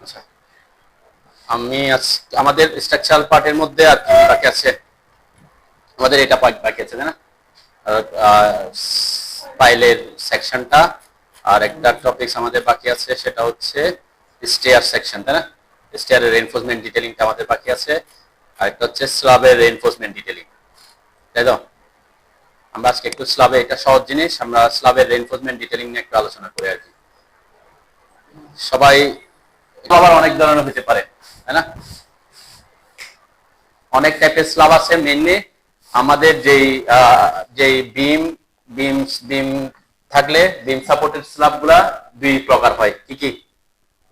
আচ্ছা, আমি আমাদের স্ট্রাকচারাল পার্টের মধ্যে আর কি বাকি আছে, আমাদের এটা পার্ট বাকি আছে তাই না, ফাইলের সেকশনটা, আর একটা টপিকস আমাদের বাকি আছে সেটা হচ্ছে স্টেয়ার সেকশন তাই না, স্টেয়ারের রেইনফোর্সমেন্ট ডিটেইলিংটা আমাদের বাকি আছে, আর একটা হচ্ছে স্ল্যাবের রেইনফোর্সমেন্ট ডিটেইলিং, তাই তো? আমরা আজকে একটু স্ল্যাবে, এটা সহজ জিনিস, আমরা স্ল্যাবের রেইনফোর্সমেন্ট ডিটেইলিং নিয়ে একটু আলোচনা করি আর কি। সবাই আবার অনেক ধরনের হতে পারে তাই না, অনেক টাইপের স্ল্যাব আছে। মেইনলি আমাদের যেই বিম বিম বিম থাকলে বিম সাপোর্টেড স্ল্যাব গুলা দুই প্রকার হয়, কি কি?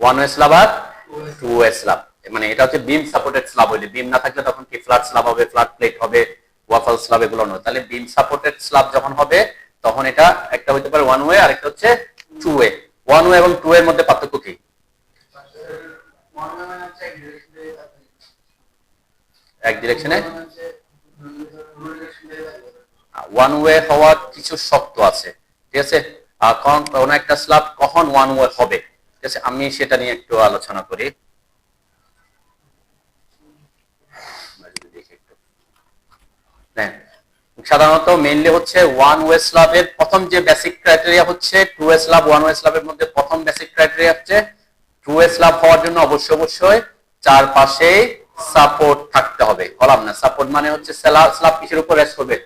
ওয়ান ওয়ে স্ল্যাব আর টু ওয়ে স্ল্যাব। মানে এটা হচ্ছে বিম সাপোর্টেড স্ল্যাব হইলে, বিম না থাকলে তখন কি ফ্ল্যাট স্ল্যাব হবে, ফ্ল্যাট প্লেট হবে, ওয়াফল স্ল্যাব এগুলো নয়। তাহলে বিম সাপোর্টেড স্ল্যাব যখন হবে তখন এটা একটা হইতে পারে ওয়ান ওয়ে আর একটা হচ্ছে টু ওয়ে। ওয়ান ওয়ে এবং টু এর মধ্যে পার্থক্য কি? এক ডিরেকশনে ওয়ান ওয়ে হওয়ার কিছু শর্ত আছে, ঠিক আছে? কোন একটা স্ল্যাব কখন ওয়ান ওয়ে হবে, ঠিক আছে, আমি সেটা নিয়ে একটু আলোচনা করি। সাধারণত মেইনলি হচ্ছে ওয়ান ওয়ে স্ল্যাবের প্রথম যে বেসিক ক্রাইটেরিয়া হচ্ছে two way slab, one way স্ল্যাবের মধ্যে প্রথম বেসিক ক্রাইটেরিয়া হচ্ছে টু ওয়ে স্ল্যাব হওয়ার জন্য অবশ্যই চারপাশে সাপোর্ট থাকতে হবে। বললাম না, সাপোর্ট মানে হচ্ছে স্ল্যাব কিসের উপর রেস্ট করবে?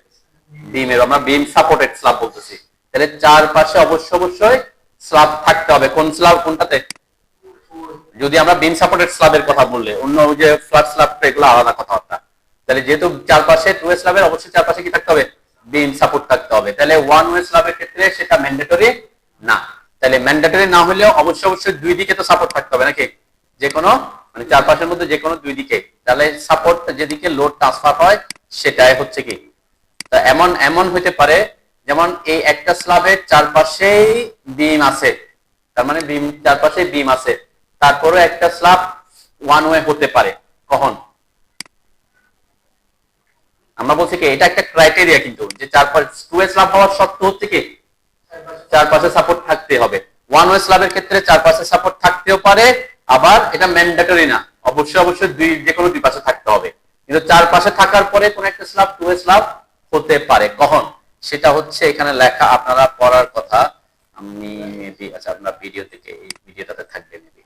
বিমের। আমরা বিম সাপোর্টেড স্ল্যাব বলতেছি, তাহলে চারপাশে অবশ্যই স্ল্যাব থাকতে হবে। কোন স্ল্যাব কোনটাতে? যদি আমরা বিম সাপোর্টেড স্ল্যাবের কথা বললে, অন্য যে ফ্ল্যাট স্ল্যাব এগুলো আলাদা কথাবার্তা। তাহলে যেহেতু চারপাশে টু ওয়ে স্ল্যাবের অবশ্যই চারপাশে কি থাকতে হবে? বিম সাপোর্ট থাকতে হবে। তাহলে ওয়ান ওয়ে স্ল্যাবের ক্ষেত্রে সেটা ম্যান্ডেটরি না। তাহলে ম্যান্ডেটরি না হলেও অবশ্যই দুই দিকে তো সাপোর্ট থাকতে হবে নাকি, যে কোনো মানে চারপাশের মধ্যে যে কোনো দুই দিকে। তাহলে সাপোর্ট যেদিকে লোড ট্রান্সফার হয় সেটাই হচ্ছে কি। তা এমন এমন হইতে পারে যেমন এই একটা স্ল্যাবের চারপাশেই বিম আছে, তার মানে বিম চারপাশে বিম আছে, তারপরে একটা স্ল্যাব ওয়ান ওয়ে হতে পারে। কখন? আমরা বলছি কি এটা একটা ক্রাইটেরিয়া, কিন্তু যে চারপাশে টু ওয়ে স্ল্যাব হওয়ার শর্ত হচ্ছে কি চারপাশে সাপোর্ট থাকতে হবে। ওয়ান ওয়ে স্ল্যাবের ক্ষেত্রে চারপাশে সাপোর্ট থাকতেও পারে, আবার এটা ম্যান্ডেটরি না, অবশ্যই দুই যে কোনো দুই পাশে থাকতে হবে। কিন্তু চারপাশে থাকার পরে কোন একটা স্ল্যাব টু ওয়ে স্ল্যাব হতে পারে। কখন? সেটা হচ্ছে এখানে লেখা, আপনারা পড়ার কথা। আমি মেবি আচ্ছা আপনার ভিডিও থেকে, এই ভিডিওটাতে থাকবে maybe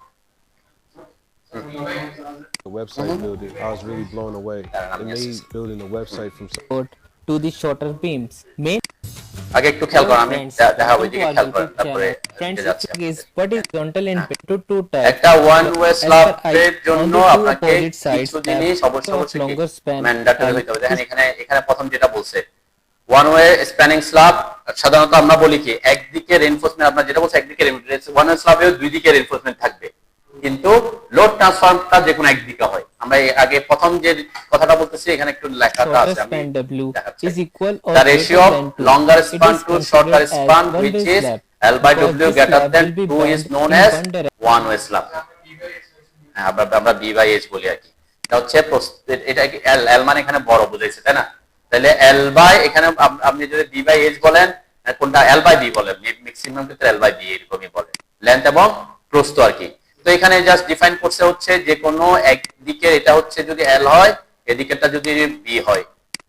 the website building. I was really blown away. It made building a website from to the shorter beams. Main আগে একটু খেয়াল Hello করেন, আমি friends, দেখাবো, welcome to এদিকে our খেয়াল করেন, YouTube তারপরে channel. Friends, যাচ্ছে this is what is horizontal in to two types. একটা ওয়ান ওয়ে As স্ল্যাবের per জন্য on the two আপনাকে opposite sides কিছু have জিনিস অবশ্যই longer span. ম্যান্ডেটরি হইতে হবে। দেখেন এখানে প্রথম যেটা বলছে ওয়ান ওয়ে স্প্যানিং স্ল্যাব, সাধারণত আমরা বলি কি একদিকে রিইনফোর্সমেন্ট, আমরা যেটা বলছি একদিকে ওয়ান ওয়ে স্ল্যাবেও দুই দিকে রিইনফোর্সমেন্ট থাকবে, কিন্তু লোড ট্রান্সফারটা যে কোনো একদিকে হয়। আমরা আগে প্রথম যে কথাটা বলতেছি এখানে একটু লেখাটা Shorter আছে, আমি span W দেখাচ্ছি। is equal or The greater ratio of than 2. longer It span is to considered shorter as span, one which way is slab L by because W this greater slab than will be 2 is bent known in as one direction. one way slab। আমরা B by H বলি আর কি। এটা হচ্ছে এটা কি L মানে এখানে বড় বুঝাইছে তাই না? তাহলে L by এখানে আপনি যদি B by H বলেন, কোনটা L by B বলেন, ম্যাক্সিমাম ক্ষেত্রে L by B এরকমই বলে, লেন্থ এবং প্রস্থ আর কি। তো এখানে জাস্ট ডিফাইন করছে হচ্ছে যে কোনো একদিকে এটা হচ্ছে যদি L হয়, এদিকেরটা যদি B হয়,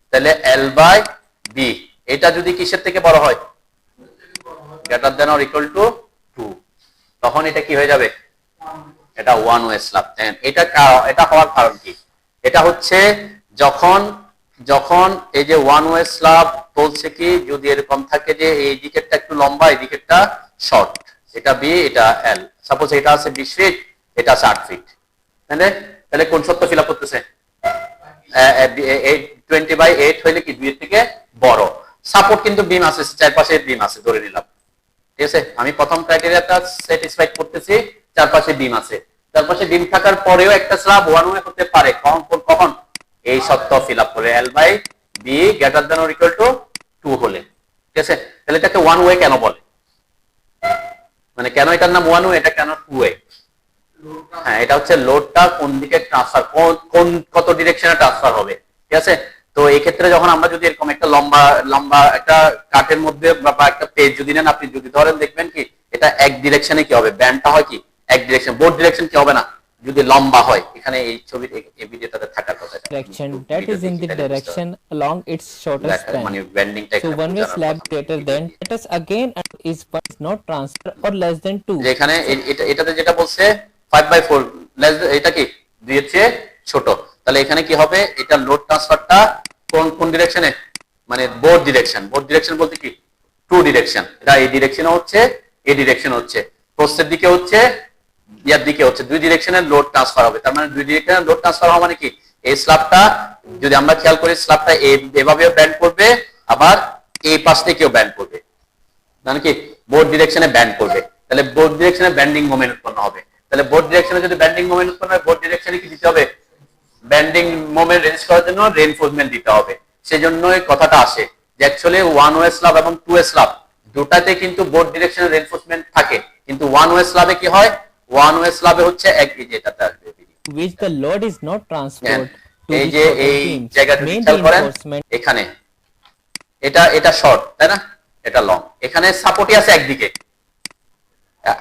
তাহলে L by B এটা যদি কিসের থেকে বড় হয়, greater than or equal to 2, তখন এটা কি হয়ে যাবে? এটা ওয়ান ওয়ে স্ল্যাব। এটা হওয়ার কারণ কি? এটা হচ্ছে যখন যখন এই যে ওয়ান ওয়ে স্ল্যাব বলছে কি যদি এরকম থাকে যে এই দিকেরটা একটু লম্বা এই দিকেরটা শর্ট, এটা বি এটা এল, সাপোজ এটা আছে 20 ফিট এটা আছে 8 ফিট, তাহলে কোন শর্ত ফিল আপ করতেছে? 20/8 হইলে কি 2 এর থেকে বড়। সাপোর্ট কিন্তু বিম আছে, চারপাশে বিম আছে ধরে নিলাম, ঠিক আছে? আমি প্রথম ক্রাইটেরিয়াটা স্যাটিসফাইড করতেছি, চারপাশে বিম আছে, চারপাশে বিম থাকার পরেও একটা স্ল্যাব ওয়ান ওয়ে হতে পারে। কখন? এই শর্ত ফিল আপ করে L by B greater than or equal to 2 হলে, ঠিক আছে? তাহলে এটাকে ওয়ান ওয়ে কেন বলে, মানে কেন এটার নাম ওয়ান ওয়ে, এটা কেন টু ওয়ে? হ্যাঁ, এটা হচ্ছে লোডটা কোন দিকে ট্রান্সফার, কত ডিরেকশনে ট্রান্সফার হবে, ঠিক আছে? তো এই ক্ষেত্রে যখন আমরা যদি এরকম একটা লম্বা একটা কাঠের মধ্যে বা একটা পেজ যদি নেন, আপনি যদি ধরেন দেখবেন কি এটা এক ডিরেকশনে কি হবে, ব্যান্ডটা হয় কি এক ডিরেকশন, বোথ ডিরেকশন কি হবে না, যদি লম্বা হয়, এখানে এই ছবির এই ভিডিওটাতে থাকার কথা, direction that is in the direction along its shorter মানে span. ব্যান্ডিংটা So এখানে one way বোঝানোর slab কথা। greater than let us again and is one is not transfer or less than 2. যেখানে এটাতে যেটা বলছে 5/4 এটা কি 2 এর চেয়ে ছোট, তাহলে এখানে কি হবে, এটা লোড ট্রান্সফারটা কোন ডিরেকশনে, মানে বোর্ড ডিরেকশন বলতে কি 2 ডিরেকশন, এটা এই ডিরেকশনে হচ্ছে, এই ডিরেকশন হচ্ছে, প্রস্থের দিকে হচ্ছে, ইয়ার দিকে হচ্ছে, 2 ডিরেকশনে লোড ট্রান্সফার হবে। তার মানে 2 ডিরেকশনে লোড ট্রান্সফার হওয়া মানে কি, এই স্ল্যাবটা যদি আমরা খেয়াল করি, স্ল্যাবটা এভাবেও ব্যান্ড করবে, আবার এই পাশ থেকেও ব্যান্ড করবে, মানে কি বোর্ড ডিরেকশনে ব্যান্ড করবে, তাহলে বোর্ড ডিরেকশনে ব্যান্ডিং মোমেন্ট উৎপন্ন হবে। তাহলে বোর্ড ডিরেকশনে যদি ব্যান্ডিং মোমেন্ট উৎপন্ন হয়, বোর্ড ডিরেকশনে কি দিতে হবে, ব্যান্ডিং মোমেন্ট রেজিস্ট করার জন্য রেইনফোর্সমেন্ট দিতে হবে। সেজন্যই কথাটা আসে যে অ্যাকচুয়ালি ওয়ান ওয়ে স্ল্যাব এবং টু ওয়ে স্ল্যাব দুটাতে কিন্তু বোর্ড ডিরেকশনে রেইনফোর্সমেন্ট থাকে, কিন্তু ওয়ান ওয়ে স্ল্যাবে কি হয়, ওয়ান ওয়ে স্ল্যাবে হচ্ছে এক, এই যে এটাতে আসবে which the load is not transferred to এই the যে shorter এই beams. জায়গাটা Main খেয়াল করেন, reinforcement এখানে এটা শর্ট, তাই না, এটা লং, এখানে সাপোর্টই আছে একদিকে।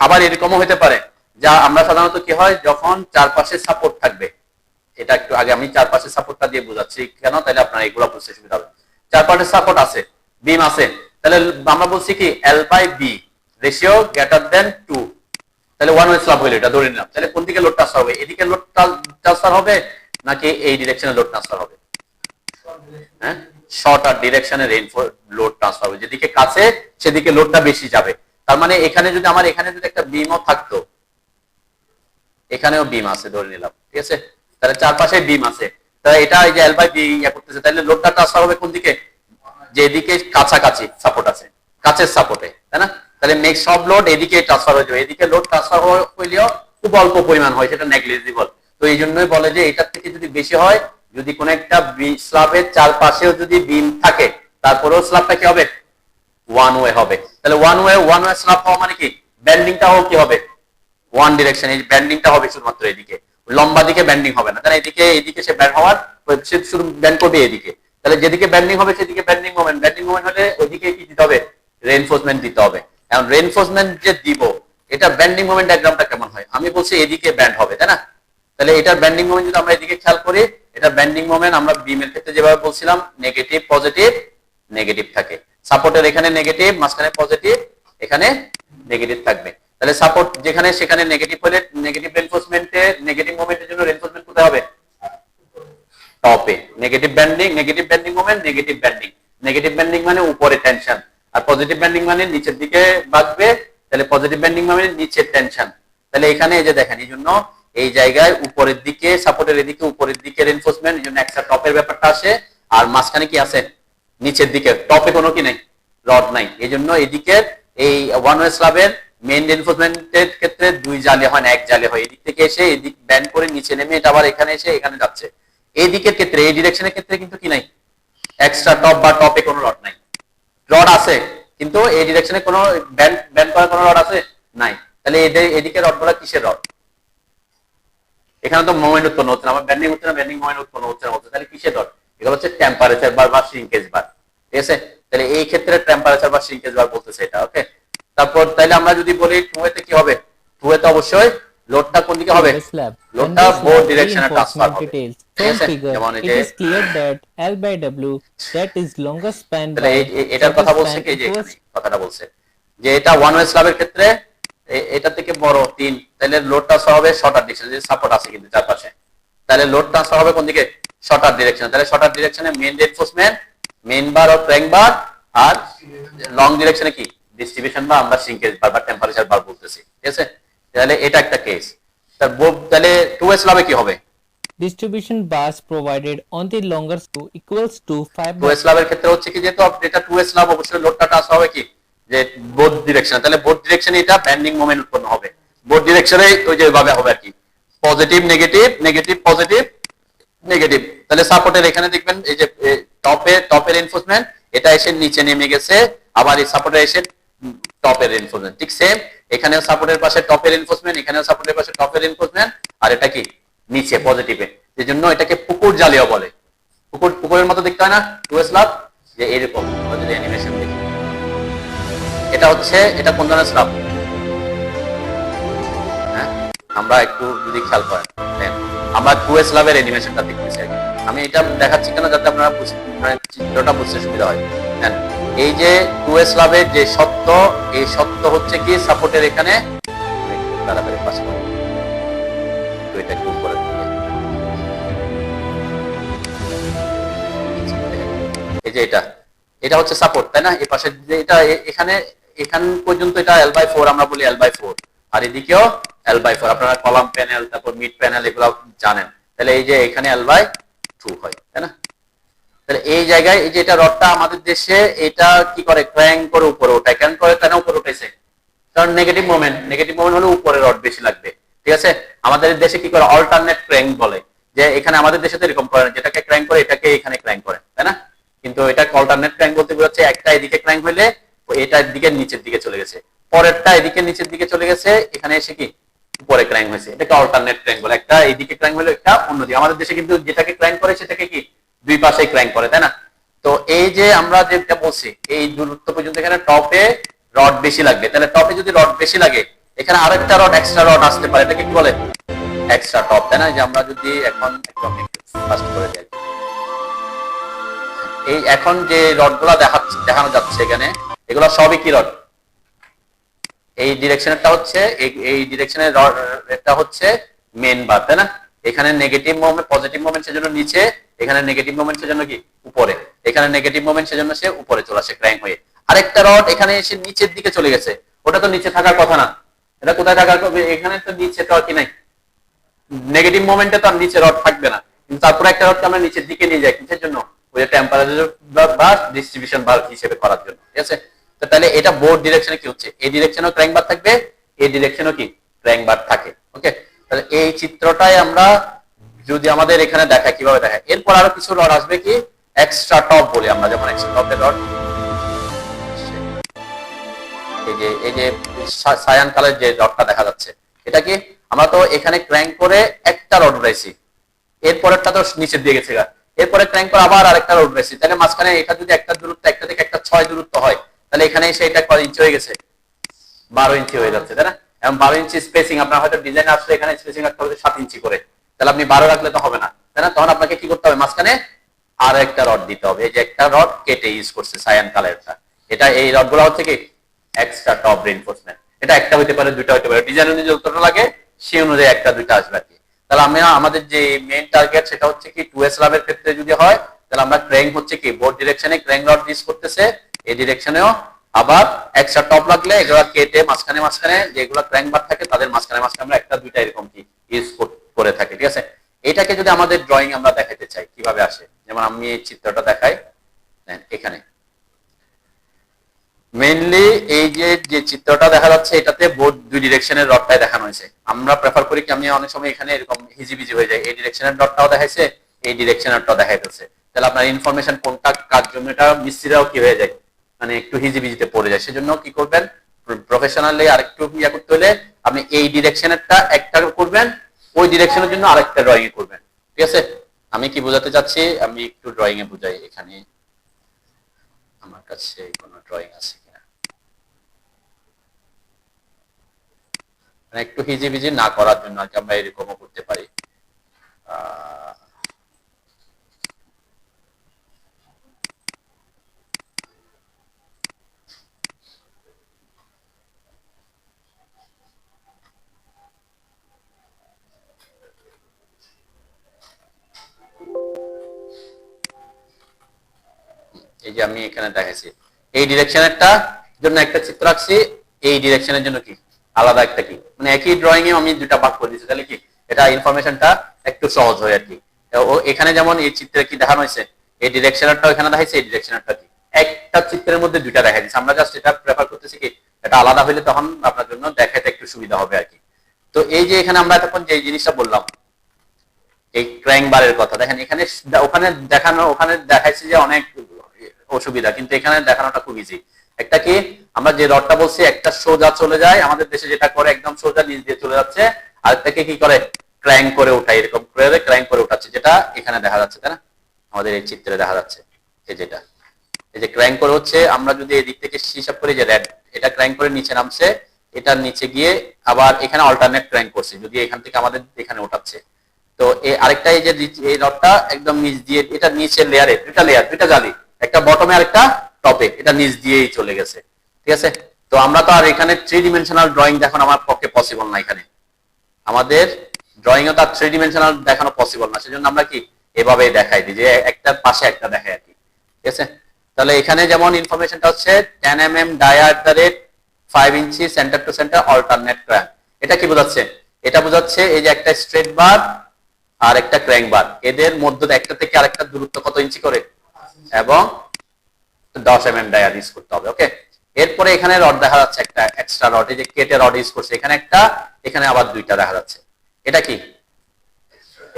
আবার এরকমও হতে পারে, যা আমরা সাধারণত কি হয়, যখন চারপাশে সাপোর্ট থাকবে, এটা একটু আগে আমি চারপাশে সাপোর্টটা দিয়ে বোঝাচ্ছি কেন, তাহলে আপনারা এগুলো বুঝতে সুবিধা হবে। চারপাশে সাপোর্ট আছে, বিম আছে, তাহলে আমরা বলছি কি L/B রেশিও গ্রেটার দেন 2, তাহলে ওয়ান ওয়ে স্ল্যাব হইলো, এটা ধরে নিলাম। তাহলে কোন দিকে লোড ট্রান্সফার হবে, এদিকে লোড ট্রান্সফার হবে নাকি এই ডিরেকশনে লোড ট্রান্সফার হবে, হ্যাঁ, শর্ট আর ডিরেকশনে লোড ট্রান্সফার হবে, যেদিকে কাছে সেদিকে লোডটা বেশি যাবে। তার মানে এখানে যদি আমার এখানে যদি একটা বিমও থাকতো, এখানেও বিম আছে ধরে নিলাম, ঠিক আছে, তাহলে চারপাশে বিম আছে, তাহলে এটা এই যে L/B ইয়া করতেছে, তাহলে লোডটা ট্রান্সফার হবে কোন দিকে, যেদিকে কাছাকাছি সাপোর্ট আছে, কাছের সাপোর্টে, তাই না, তাহলে নেক্সট সব লোড এদিকে ট্রান্সফার হয়ে যাবে। এদিকে লোড ট্রান্সফার হইলেও খুব অল্প পরিমাণ হয়, সেটা নেগলিজিবল। তো এই জন্যই বলে যে এটার থেকে যদি বেশি হয়, যদি কোন একটা স্ল্যাবের চারপাশেও যদি বিম থাকে, তারপরেও স্ল্যাবটা কি হবে, ওয়ান ওয়ে হবে। তাহলে ওয়ান ওয়ে স্ল্যাব হওয়া মানে কি, ব্যান্ডিংটাও কি হবে, ওয়ান ডিরেকশন, এই ব্যান্ডিংটা হবে শুধুমাত্র এদিকে, লম্বা দিকে ব্যান্ডিং হবে না, কারণ এদিকে সে ব্যান্ড হওয়ার, সে শুধু ব্যান্ড করবে এদিকে। তাহলে যেদিকে ব্যান্ডিং হবে সেদিকে ব্যান্ডিং মোমেন্ট হলে ওইদিকে কি দিতে হবে, রেইনফোর্সমেন্ট দিতে হবে। এখন রেইনফোর্সমেন্ট যে দিব, এটা ব্যান্ডিং মোমেন্ট ডায়াগ্রামটা কেমন হয়, আমি বলছি এদিকে ব্যান্ড হবে, তাই না, তাহলে এটার ব্যান্ডিং মোমেন্ট যদি আমরা এদিকে খেয়াল করি, এটা ব্যান্ডিং মোমেন্ট আমরা বিমের ক্ষেত্রে যেভাবে বলছিলাম, নেগেটিভ পজিটিভ নেগেটিভ থাকে, সাপোর্টের এখানে নেগেটিভ, মাঝখানে পজিটিভ, এখানে নেগেটিভ থাকবে। তাহলে সাপোর্ট যেখানে সেখানে নেগেটিভ হলে নেগেটিভ রেইনফোর্সমেন্টে, নেগেটিভ মোমেন্টের জন্য রেইনফোর্সমেন্ট কোথায় হবে, টপে। Negative bending moment, negative bending মানে উপরে টেনশন, আর পজিটিভ ব্যান্ডিং মানে নিচের দিকে বাঁকবে, তাহলে পজিটিভ ব্যান্ডিং মানে নিচের টেনশন। তাহলে এখানে এই যে দেখেন, এই জন্য এই জায়গায় উপরের দিকে সাপোর্টের এদিকে উপরের দিকে রেইনফোর্সমেন্ট, এই জন্য একটা টপের ব্যাপারটা আসে, আর মাঝখানে কি আছে, নিচের দিকে, টপে কোনো কি নাই, রড নাই। এই জন্য এদিকে এই ওয়ান ওয়ে স্ল্যাবের মেইন রেইনফোর্সমেন্টের ক্ষেত্রে 2 জালে হয় না, 1 জালে হয়, এদিক থেকে এসে এদিক ব্যান্ড করে নিচে নেমে এটা আবার এখানে এসে এখানে যাচ্ছে। এই দিকের ক্ষেত্রে, এই ডিরেকশনের ক্ষেত্রে কিন্তু কি নাই, এক্সট্রা টপ বা টপে কোনো রড নাই, রড আছে কিন্তু এই ডিরেকশনে কোনো ব্যান্ড করার কোনো রড আছে নাই। তাহলে এদিকে রডগুলো কিসের রড, এখানে তো মোমেন্ট উৎপন্ন হচ্ছে না, আমার ব্যান্ডিং হচ্ছে না, ব্যান্ডিং মোমেন্ট উৎপন্ন হচ্ছে না, তাহলে কিসের রড, এগুলো হচ্ছে টেম্পারেচার বার বা শ্রিঙ্কেজ বার, ঠিক আছে। তাহলে এই ক্ষেত্রে টেম্পারেচার বা শ্রিঙ্কেজ বার বলতেছে এটা, ওকে। তারপর তাহলে আমরা যদি বলি টুয়েতে কি হবে, টুয়েতে অবশ্যই লোডটা কোন দিকে হবে, slab. লোডটা বোর্ড ডিরেকশনে ট্রান্সফার হবে, details. ঠিক From আছে, figure, যেমন এই it যে is clear that L/W, that is longer span তাহলে by এটার কথা shorter বলছে span কি, যে equals এখানে কথাটা বলছে যে এটা ওয়ান ওয়ে স্ল্যাবের ক্ষেত্রে এটা থেকে বড় 3, তাহলে লোড ট্রান্সফার হবে শর্টার ডিরেকশনে, যে সাপোর্ট আছে কিন্তু চারপাশে, তাহলে লোড ট্রান্সফার হবে কোন দিকে, শর্টার ডিরেকশনে। তাহলে শর্টার ডিরেকশনে মেইন রেইনফোর্সমেন্ট, মেইন বার ও ক্র্যাঙ্ক বার, আর লং ডিরেকশনে কি ডিস্ট্রিবিউশন বা আমরা শ্রিঙ্কেজ বার বা টেম্পারেচার বার বলতেছি, ঠিক আছে। তাহলে এটা একটা কেস। তাহলে টু ওয়ে স্ল্যাবে কি হবে, distribution bars provided on the longer screw equals to 5 two way স্ল্যাবের ক্ষেত্রে হচ্ছে কি, যেহেতু এটা টু ওয়ে স্ল্যাব, অবশ্যই লোডটা ট্রান্সফার হবে কি, যে বোর্ড ডিরেকশন, তাহলে বোর্ড ডিরেকশনে এটা ব্যান্ডিং মোমেন্ট উৎপন্ন হবে, বোর্ড ডিরেকশনে ওই যে ভাবে হবে আর কি, positive negative, negative positive negative. তাহলে সাপোর্টের এখানে দেখবেন এই যে টপের রেইনফোর্সমেন্ট, এটা এসে নিচে নেমে গেছে, আবার এই সাপোর্টে এসে টপের রেইনফোর্সমেন্ট, ঠিক সেম এখানেও সাপোর্টের পাশে টপের রেইনফোর্সমেন্ট, এখানেও সাপোর্টের পাশে টপের রেইনফোর্সমেন্ট, আর এটা কি নিচে পজিটিভে। এই জন্য এটাকে পুকুর জালিও বলে, পুকুরের মতো দেখতে হয় না টু ওয়ে স্ল্যাব, যে এরকম যদি অ্যানিমেশন দেখি, এটা হচ্ছে, এটা কোন ধরনের স্ল্যাব, হ্যাঁ, আমরা একটু যদি খেয়াল করেন, আমরা 2s লাভের অ্যানিমেশনটা দেখতেছি আগে। আমি এটা দেখাচ্ছি কেন, যাতে আপনারা মানে চিত্রটা বুঝতে সুবিধা হয়। হ্যাঁ, এই যে 2s লাভের যে সত্য, এই সত্য হচ্ছে কি সাপোর্টের এখানে তাড়াতাড়ি পাশে তো এটা একটু উপরে এই যে এটা হচ্ছে সাপোর্ট, তাই না? এই পাশে যে এটা এখানে এখান পর্যন্ত এটা L/4 আমরা বলি L/4, আর এদিকেও L/4। আপনারা কলাম প্যানেল, তারপর মিড প্যানেল এগুলো জানেন। তাহলে এই যে এখানে L/2 হয়, তাই না? তাহলে এই জায়গায় এই যে এটা রডটা আমাদের দেশে এটা কি করে, ক্র্যাঙ্ক করে উপরে ওঠায়। কেন করে, কেন উপরে উঠেছে? কারণ নেগেটিভ মোমেন্ট হলে উপরে রড বেশি লাগবে, ঠিক আছে? আমাদের দেশে কি করে, অল্টারনেট ক্র্যাঙ্ক বলে। যে এখানে আমাদের দেশে তো এরকম করে না, যেটাকে ক্র্যাঙ্ক করে এটাকে এখানে ক্র্যাঙ্ক করে, তাই না? কিন্তু এটা অল্টারনেট ক্র্যাঙ্ক বলতে বোঝাচ্ছে একটা এদিকে ক্র্যাঙ্ক হইলে এটা দিকে নিচের দিকে চলে গেছে, পরেরটা এদিকে নিচের দিকে চলে গেছে, এখানে এসে কি উপরে ক্র্যাঙ্ক হয়েছে। এটাকে অল্টারনেট ক্র্যাঙ্ক বলে। একটা এইদিকে ক্র্যাঙ্ক হলে একটা অন্যদিকে। আমাদের দেশে কিন্তু যেটাকে ক্র্যাঙ্ক করে সেটাকে কি দুই পাশে ক্র্যাঙ্ক করে, তাই না? তো এই যে আমরা যেটা বলছি, এই দূরত্ব পর্যন্ত এখানে টপে রড বেশি লাগবে। তাহলে টপে যদি রড বেশি লাগে, এখানে আরেকটা রড এক্সট্রা রড আসতে পারে, এটাকে কি বলে, এক্সট্রা টপ, তাই না? যে আমরা যদি এখন একদম ফাস্ট করে যাই, এই এখন যে রডগুলো দেখানো যাচ্ছে এখানে, এগুলো সবই কি রড? এই ডিরেকশনটা হচ্ছে এই ডিরেকশনের রড, এটা হচ্ছে মেন বার, তাই না? এখানে নেগেটিভ মোমেন্ট, পজিটিভ মোমেন্ট সেজন্য নিচে, এখানে নেগেটিভ মোমেন্ট সেজন্য কি উপরে, এখানে নেগেটিভ মোমেন্ট সেজন্য সে উপরে চলে আসে ক্র্যাঙ্ক হয়ে। আরেকটা রড এখানে এসে নিচের দিকে চলে গেছে, ওটা তো নিচে থাকার কথা না, এটা কোথায় থাকার কথা? এখানে তো নিচে তো আর কি নাই, নেগেটিভ মোমেন্টে তো আর নিচে রড থাকবে না। কিন্তু তারপরে একটা রডকে আমরা নিচের দিকে নিয়ে যাই, কিসের জন্য? ওই টেম্পারেচার বা ডিস্ট্রিবিউশন বার হিসেবে করার জন্য, ঠিক আছে? তো তাহলে এটা বোর্ড ডিরেকশনে কি হচ্ছে, এই ডিরেকশনেও ক্র্যাঙ্ক বার থাকবে, এই ডিরেকশনেও কি ক্র্যাঙ্ক বার থাকে। ওকে, তাহলে এই চিত্রটাই আমরা যদি আমাদের এখানে দেখায়, কিভাবে দেখায়। এরপর আরো কিছু রড আসবে কি এক্সট্রা টপ বলি আমরা, যেমন এক্সট্রা টপের রড, এই যে সায়ান কালার যে রডটা দেখা যাচ্ছে, এটা কি আমরা তো এখানে ক্র্যাঙ্ক করে একটা রড উঠাইছি, এরপরেরটা তো নিচের দিয়ে গেছে, এরপরে ক্র্যাঙ্ক করে আবার আরেকটা রড উঠাইছি, তাহলে মাঝখানে এটা যদি একটা দূরত্ব, একটা থেকে একটা 6 দূরত্ব হয়, তাহলে এখানে এসে এটা কত ইঞ্চি হয়ে গেছে, 12 ইঞ্চি হয়ে যাচ্ছে, তাই না? এবং 12 ইঞ্চি স্পেসিং আপনার হয়তো ডিজাইন আসলে এখানে স্পেসিং রাখতে হবে 7 ইঞ্চি করে, তাহলে আপনি 12 রাখলে তো হবে না, তাই না? তখন আপনাকে কি করতে হবে, মাঝখানে আর একটা রড দিতে হবে। এই যে একটা রড কেটে ইউজ করছে সায়ান কালারটা, এটা এই রডগুলো হচ্ছে কি এক্সট্রা টপ রিইনফোর্সমেন্ট। এটা একটা হতে পারে, দুইটা হতে পারে, ডিজাইন অনুযায়ী যতটা লাগে সেই অনুযায়ী একটা দুইটা আসবে আর কি। তাহলে আমরা আমাদের যে মেইন টার্গেট সেটা হচ্ছে কি 2s লাভের ক্ষেত্রে যদি হয়, তাহলে আমরা ক্র্যাঙ্ক হচ্ছে কি বোর্ড ডিরেকশনে ক্র্যাঙ্ক রড ইউজ করতেছে, এই ডিরেকশনেও আবার এক্সট্রা টপ লাগলে এগুলো কেটে মাঝখানে যেগুলো ক্র্যাঙ্ক বার থাকে তাদের মাঝখানে আমরা একটা দুইটা এরকম কি ইউজ করে থাকি, ঠিক আছে? এটাকে যদি আমাদের ড্রয়িং আমরা দেখাতে চাই, কিভাবে আসে, যেমন আমি এই চিত্রটা দেখাই এখানে। মেইনলি এই যে চিত্রটা দেখা যাচ্ছে, এটাতে বোর্ড দুই ডিরেকশনের রডটাই দেখানো হয়েছে। আমরা প্রেফার করি কি, আমি অনেক সময় এখানে এরকম হিজিবিজি হয়ে যায়, এই ডিরেকশনের রডটাও দেখাইছে, এই ডিরেকশনেরটাও দেখাইতেছে, তাহলে আপনার ইনফরমেশন কোনটা কার জন্য এটা মিস্ত্রিরাও কি হয়ে যায়, মানে একটু হিজিবিজিতে পড়ে যায়। সেজন্য কি করবেন, প্রফেশনালি আরেকটু ইয়া করতে হলে আপনি এই ডিরেকশনেরটা একটা করবেন, ওই ডিরেকশনের জন্য আরেকটা ড্রয়িং করবেন, ঠিক আছে? আমি কি বোঝাতে চাচ্ছি, আমি একটু ড্রয়িং এ বুঝাই। এখানে আমার কাছে কোনো ড্রয়িং আছে কিনা, মানে একটু হিজিবিজি না করার জন্য আর কি, আমরা এরকমও করতে পারি। এই যে আমি এখানে দেখাইছি, এই ডিরেকশনেরটা জন্য একটা চিত্র আঁকছি, এই ডিরেকশনের জন্য কি আলাদা একটা কি, মানে একই ড্রয়িং এ আমি দুটা ভাগ করে দিয়েছি, তাহলে কি এটা ইনফরমেশনটা একটু সহজ হয় আর কি। ও এখানে যেমন এই চিত্রে কি দেখানো হয়েছে, এই ডিরেকশনারটা এখানে দেখাইছে, এই ডিরেকশনারটা কি একটা চিত্রের মধ্যে দুইটা দেখা দিচ্ছে। আমরা জাস্ট এটা প্রেফার করতেছি কি এটা আলাদা হইলে তখন আপনার জন্য দেখাতে একটু সুবিধা হবে আর কি। তো এই যে এখানে আমরা তখন যে জিনিসটা বললাম, এই ক্র্যাঙ্ক বারের কথা দেখেন, এখানে ওখানে দেখাইছে যে অনেক অসুবিধা, কিন্তু এখানে দেখানোটা খুব ইজি। একটা কি আমরা যে রডটা বলছি একটা সোজা চলে যায়, আমাদের দেশে যেটা করে একদম সোজা নিচ দিয়ে চলে যাচ্ছে, আরেকটাকে কি করে ক্র্যাঙ্ক করে উঠায়, এরকম করে ক্র্যাঙ্ক করে উঠাচ্ছে, যেটা এখানে দেখা যাচ্ছে, তাই না? আমাদের এই চিত্রে দেখা যাচ্ছে এই যেটা, এই যে ক্র্যাঙ্ক করে হচ্ছে, আমরা যদি এই দিক থেকে হিসাব করি যে রেড, এটা ক্র্যাঙ্ক করে নিচে নামছে, এটার নিচে গিয়ে আবার এখানে অল্টারনেট ক্র্যাঙ্ক করছে, যদি এখান থেকে আমাদের এখানে ওঠাচ্ছে। তো এই আরেকটা এই যে এই রডটা একদম নিচ দিয়ে, এটা নিচের লেয়ারে দুইটা জালি, একটা বটমে আরেকটা টপে, এটা নিচ দিয়েই চলে গেছে। ঠিক আছে, তো আমরা তো আর এখানে 3 ডিমেনশনাল ড্রয়িং দেখানো আমার পক্ষে পসিবল না, এখানে আমাদের ড্রয়িং ও তার 3 ডিমেনশনাল দেখানো পসিবল না, সেজন্য আমরা কি এভাবে দেখাই দিই যে একটার পাশে একটা দেখাই আর কি। ঠিক আছে, তাহলে এখানে যেমন ইনফরমেশনটা হচ্ছে 10 mm dia @ 5 inch centre to centre alternate crank. এটা কি বোঝাচ্ছে? এটা বোঝাচ্ছে এই যে একটা স্ট্রেট বার আর একটা ক্র্যাঙ্ক বার, এদের মধ্যে একটা থেকে আরেকটা দূরত্ব কত ইঞ্চি করে, এবং 10 mm ডায়া ইউজ করতে হবে। ওকে, এরপরে এখানে রড দেখা যাচ্ছে একটা এক্সট্রা রড, এই যে কেটে রড ইউজ করছে, এখানে একটা, এখানে আবার দুইটা দেখা যাচ্ছে। এটা কি?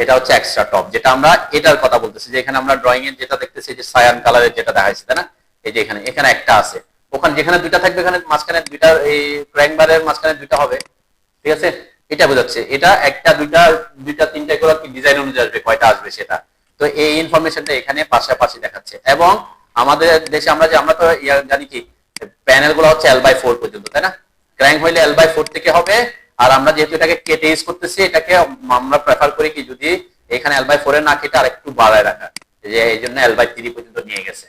এটা হচ্ছে এক্সট্রা টপ, যেটা আমরা এটার কথা বলতেছি, যে এখানে আমরা ড্রয়িং এর যেটা দেখতেছি যে সায়ান কালারের যেটা দেখাইছে, তাই না? এই যে এখানে একটা আছে, ওখানে যেখানে দুইটা থাকবে এখানে মাঝখানে দুইটা, এই ক্র্যাঙ্ক বারের মাঝখানে দুইটা হবে। ঠিক আছে, এটা বোঝাচ্ছে এটা একটা দুইটা তিনটা করে কি ডিজাইন অনুযায়ী আসবে, কয়টা আসবে সেটা। তো এই ইনফরমেশনটা এখানে পাশাপাশি দেখাচ্ছে। এবং আমাদের দেশে আমরা তো জানি কি প্যানেল গুলো হচ্ছে L/4 পর্যন্ত, তাই না? ক্র্যাঙ্ক হইলে L/4 থেকে হবে, আর আমরা যেহেতু এটাকে কেটে ইউজ করতেছি, এটাকে আমরা প্রেফার করি কি যদি এখানে L/4 এর না কেটে আর একটু বাড়ায় রাখা, যে এই জন্য L/3 পর্যন্ত নিয়ে গেছে।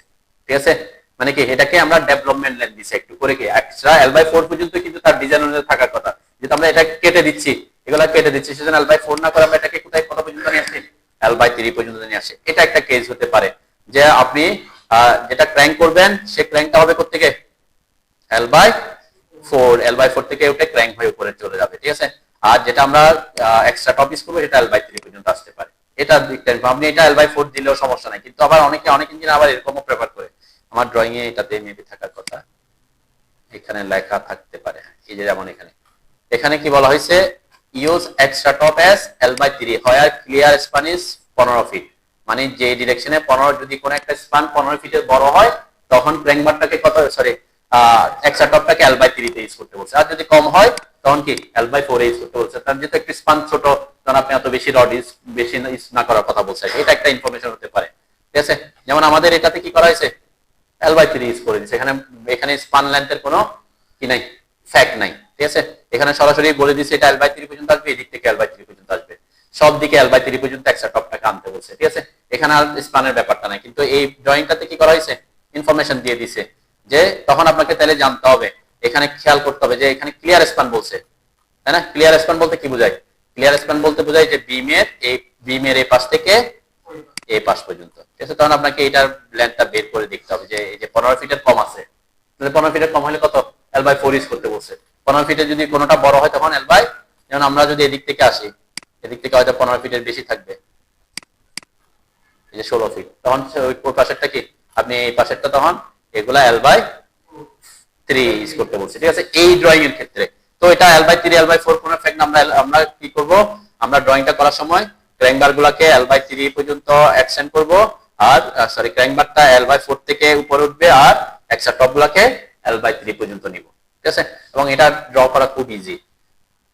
ঠিক আছে, মানে কি এটাকে আমরা ডেভেলপমেন্ট লেন দিছি একটু করে, কি এক্সট্রা L/4 পর্যন্ত কিন্তু তার ডিজাইন অনুযায়ী থাকার কথা, যেটা আমরা এটা কেটে দিচ্ছি, এগুলা কেটে দিচ্ছি, সেজন্য L/4 না করে আমরা এটাকে কোথায় কত পর্যন্ত নিয়ে আসছি, L/3 পর্যন্ত নিয়ে আসে। এটা একটা কেস হতে পারে যে আপনি যেটা ক্র্যাঙ্ক করবেন সে ক্র্যাঙ্কটা হবে কোত্থেকে, L/4 থেকে উঠে ক্র্যাঙ্ক হয়ে উপরে চলে যাবে। ঠিক আছে, আর যেটা আমরা এক্সট্রা টপ ইউজ করবো সেটা L/3 পর্যন্ত আসতে পারে। এটা আপনি এটা L/4 দিলেও সমস্যা নাই, কিন্তু আবার অনেক ইঞ্জিনিয়ার আবার এরকমও প্রেফার করে, আমার ড্রয়িং এ এটাতে মেবি থাকার কথা, এখানে লেখা থাকতে পারে। এই যে যেমন এখানে কি বলা হয়েছে, use extra top as L/3 where clear span is 15 feet, মানে যে ডিরেকশনে 15, যদি কোনো একটা স্প্যান 15 ফিটের বড় হয় তখন ক্র্যাঙ্ক বারটাকে এক্সট্রা টপটাকে L/3 তে ইউজ করতে বলছে, আর যদি কম হয় তখন কি L/4 ইউজ করতে বলছে। তার যেহেতু একটু স্প্যান ছোট, তখন আপনি এত বেশি রড বেশি ইউজ না করার কথা বলছে, এটা একটা ইনফরমেশন হতে পারে। ঠিক আছে, যেমন আমাদের এটাতে কি করা হয়েছে, L/3 ইউজ করে দিয়েছে, এখানে স্প্যান লেন্থের কোনো কি নাই, ফ্যাক্ট নাই। ঠিক আছে, এখানে সরাসরি বলে দিয়েছে এটা L/3 পর্যন্ত আসবে, এদিক থেকে L/3 পর্যন্ত আসবে, সব দিকে L/3 পর্যন্ত এক্সট্রা টপটাকে আনতে বলছে। ঠিক আছে, এখানে আর স্প্যানের ব্যাপারটা নাই, কিন্তু এই ড্রয়িংটাতে কি করা হয়েছে, ইনফরমেশন দিয়ে দিছে, যে তখন আপনাকে তাহলে জানতে হবে, এখানে খেয়াল করতে হবে যে এখানে ক্লিয়ার স্প্যান বলছে, তাই না? ক্লিয়ার স্প্যান বলতে কি বোঝায়? ক্লিয়ার স্প্যান বলতে বোঝায় যে বিমের এই পাশ থেকে এই পাশ পর্যন্ত। ঠিক আছে, তখন আপনাকে এটার লেন্থটা বের করে দেখতে হবে, যে এই যে 15 ফিটের কম আছে, তাহলে 15 ফিটের কম হলে কত, L/4 ইউজ করতে বলছে। 15 ফিটের যদি কোনোটা বড় হয় তখন যেমন আমরা যদি এদিক থেকে আসি, এদিক থেকে হয়তো 15 ফিটের বেশি থাকবে, এই যে 16 ফিট, তখন ওই পাশেরটা কি, আপনি এই পাশেরটা তখন এগুলা L/3 ইউজ করতে বলছে। ঠিক আছে, এই ড্রয়িং এর ক্ষেত্রে তো এটা L/3 L/4 কোন ফ্যাক্ট আমরা কি করব, আমরা ড্রয়িংটা করার সময় ক্র্যাঙ্ক বার গুলাকে L/3 পর্যন্ত এক্সটেন্ড করব, আর ক্র্যাঙ্ক বারটা L/4 থেকে উপরে উঠবে, আর এক্সট্রা টপ গুলাকে L/3 পর্যন্ত নিব। ঠিক আছে, এবং এটা ড্র করা খুব ইজি।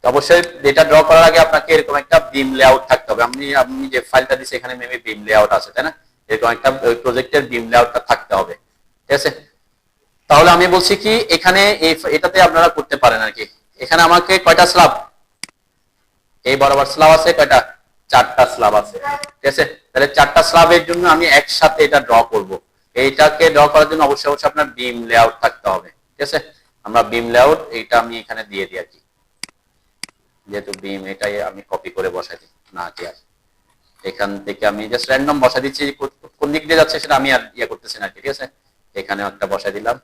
অবশ্যই এটা ড্র করার আগে আপনাকে এরকম একটা বিম লেআউট থাকতে হবে, আপনি যে ফাইলটা দিয়েছে এখানে মেবি বিম লেআউট আছে, তাই না? এরকম একটা ওই প্রজেক্টের বিম লেআউটটা থাকতে হবে। ঠিক আছে, তাহলে আমি বলছি কি এখানে এটাতে আপনারা করতে পারেন আর কি। এখানে আমাকে কয়টা স্ল্যাব, এই বরাবর স্ল্যাব আছে কয়টা, 4টা স্ল্যাব আছে। ঠিক আছে, তাহলে 4টা স্ল্যাবের জন্য আমি একসাথে এটা ড্র করব। এইটাকে ড্র করার জন্য অবশ্যই আপনার বিম লেআউট থাকতে হবে। ঠিক আছে, আমরা বিম লেআউট এইটা আমি এখানে দিয়ে দিই আর কি, যেহেতু বিম এটাই আমি কপি করে বসাই দিই না কি, আর এখান থেকে আমি জাস্ট র্যান্ডম বসাই দিচ্ছি, কোন দিক দিয়ে যাচ্ছে সেটা আমি আর করতেছি না। ঠিক আছে, এখানে একটা বসাই দিলাম,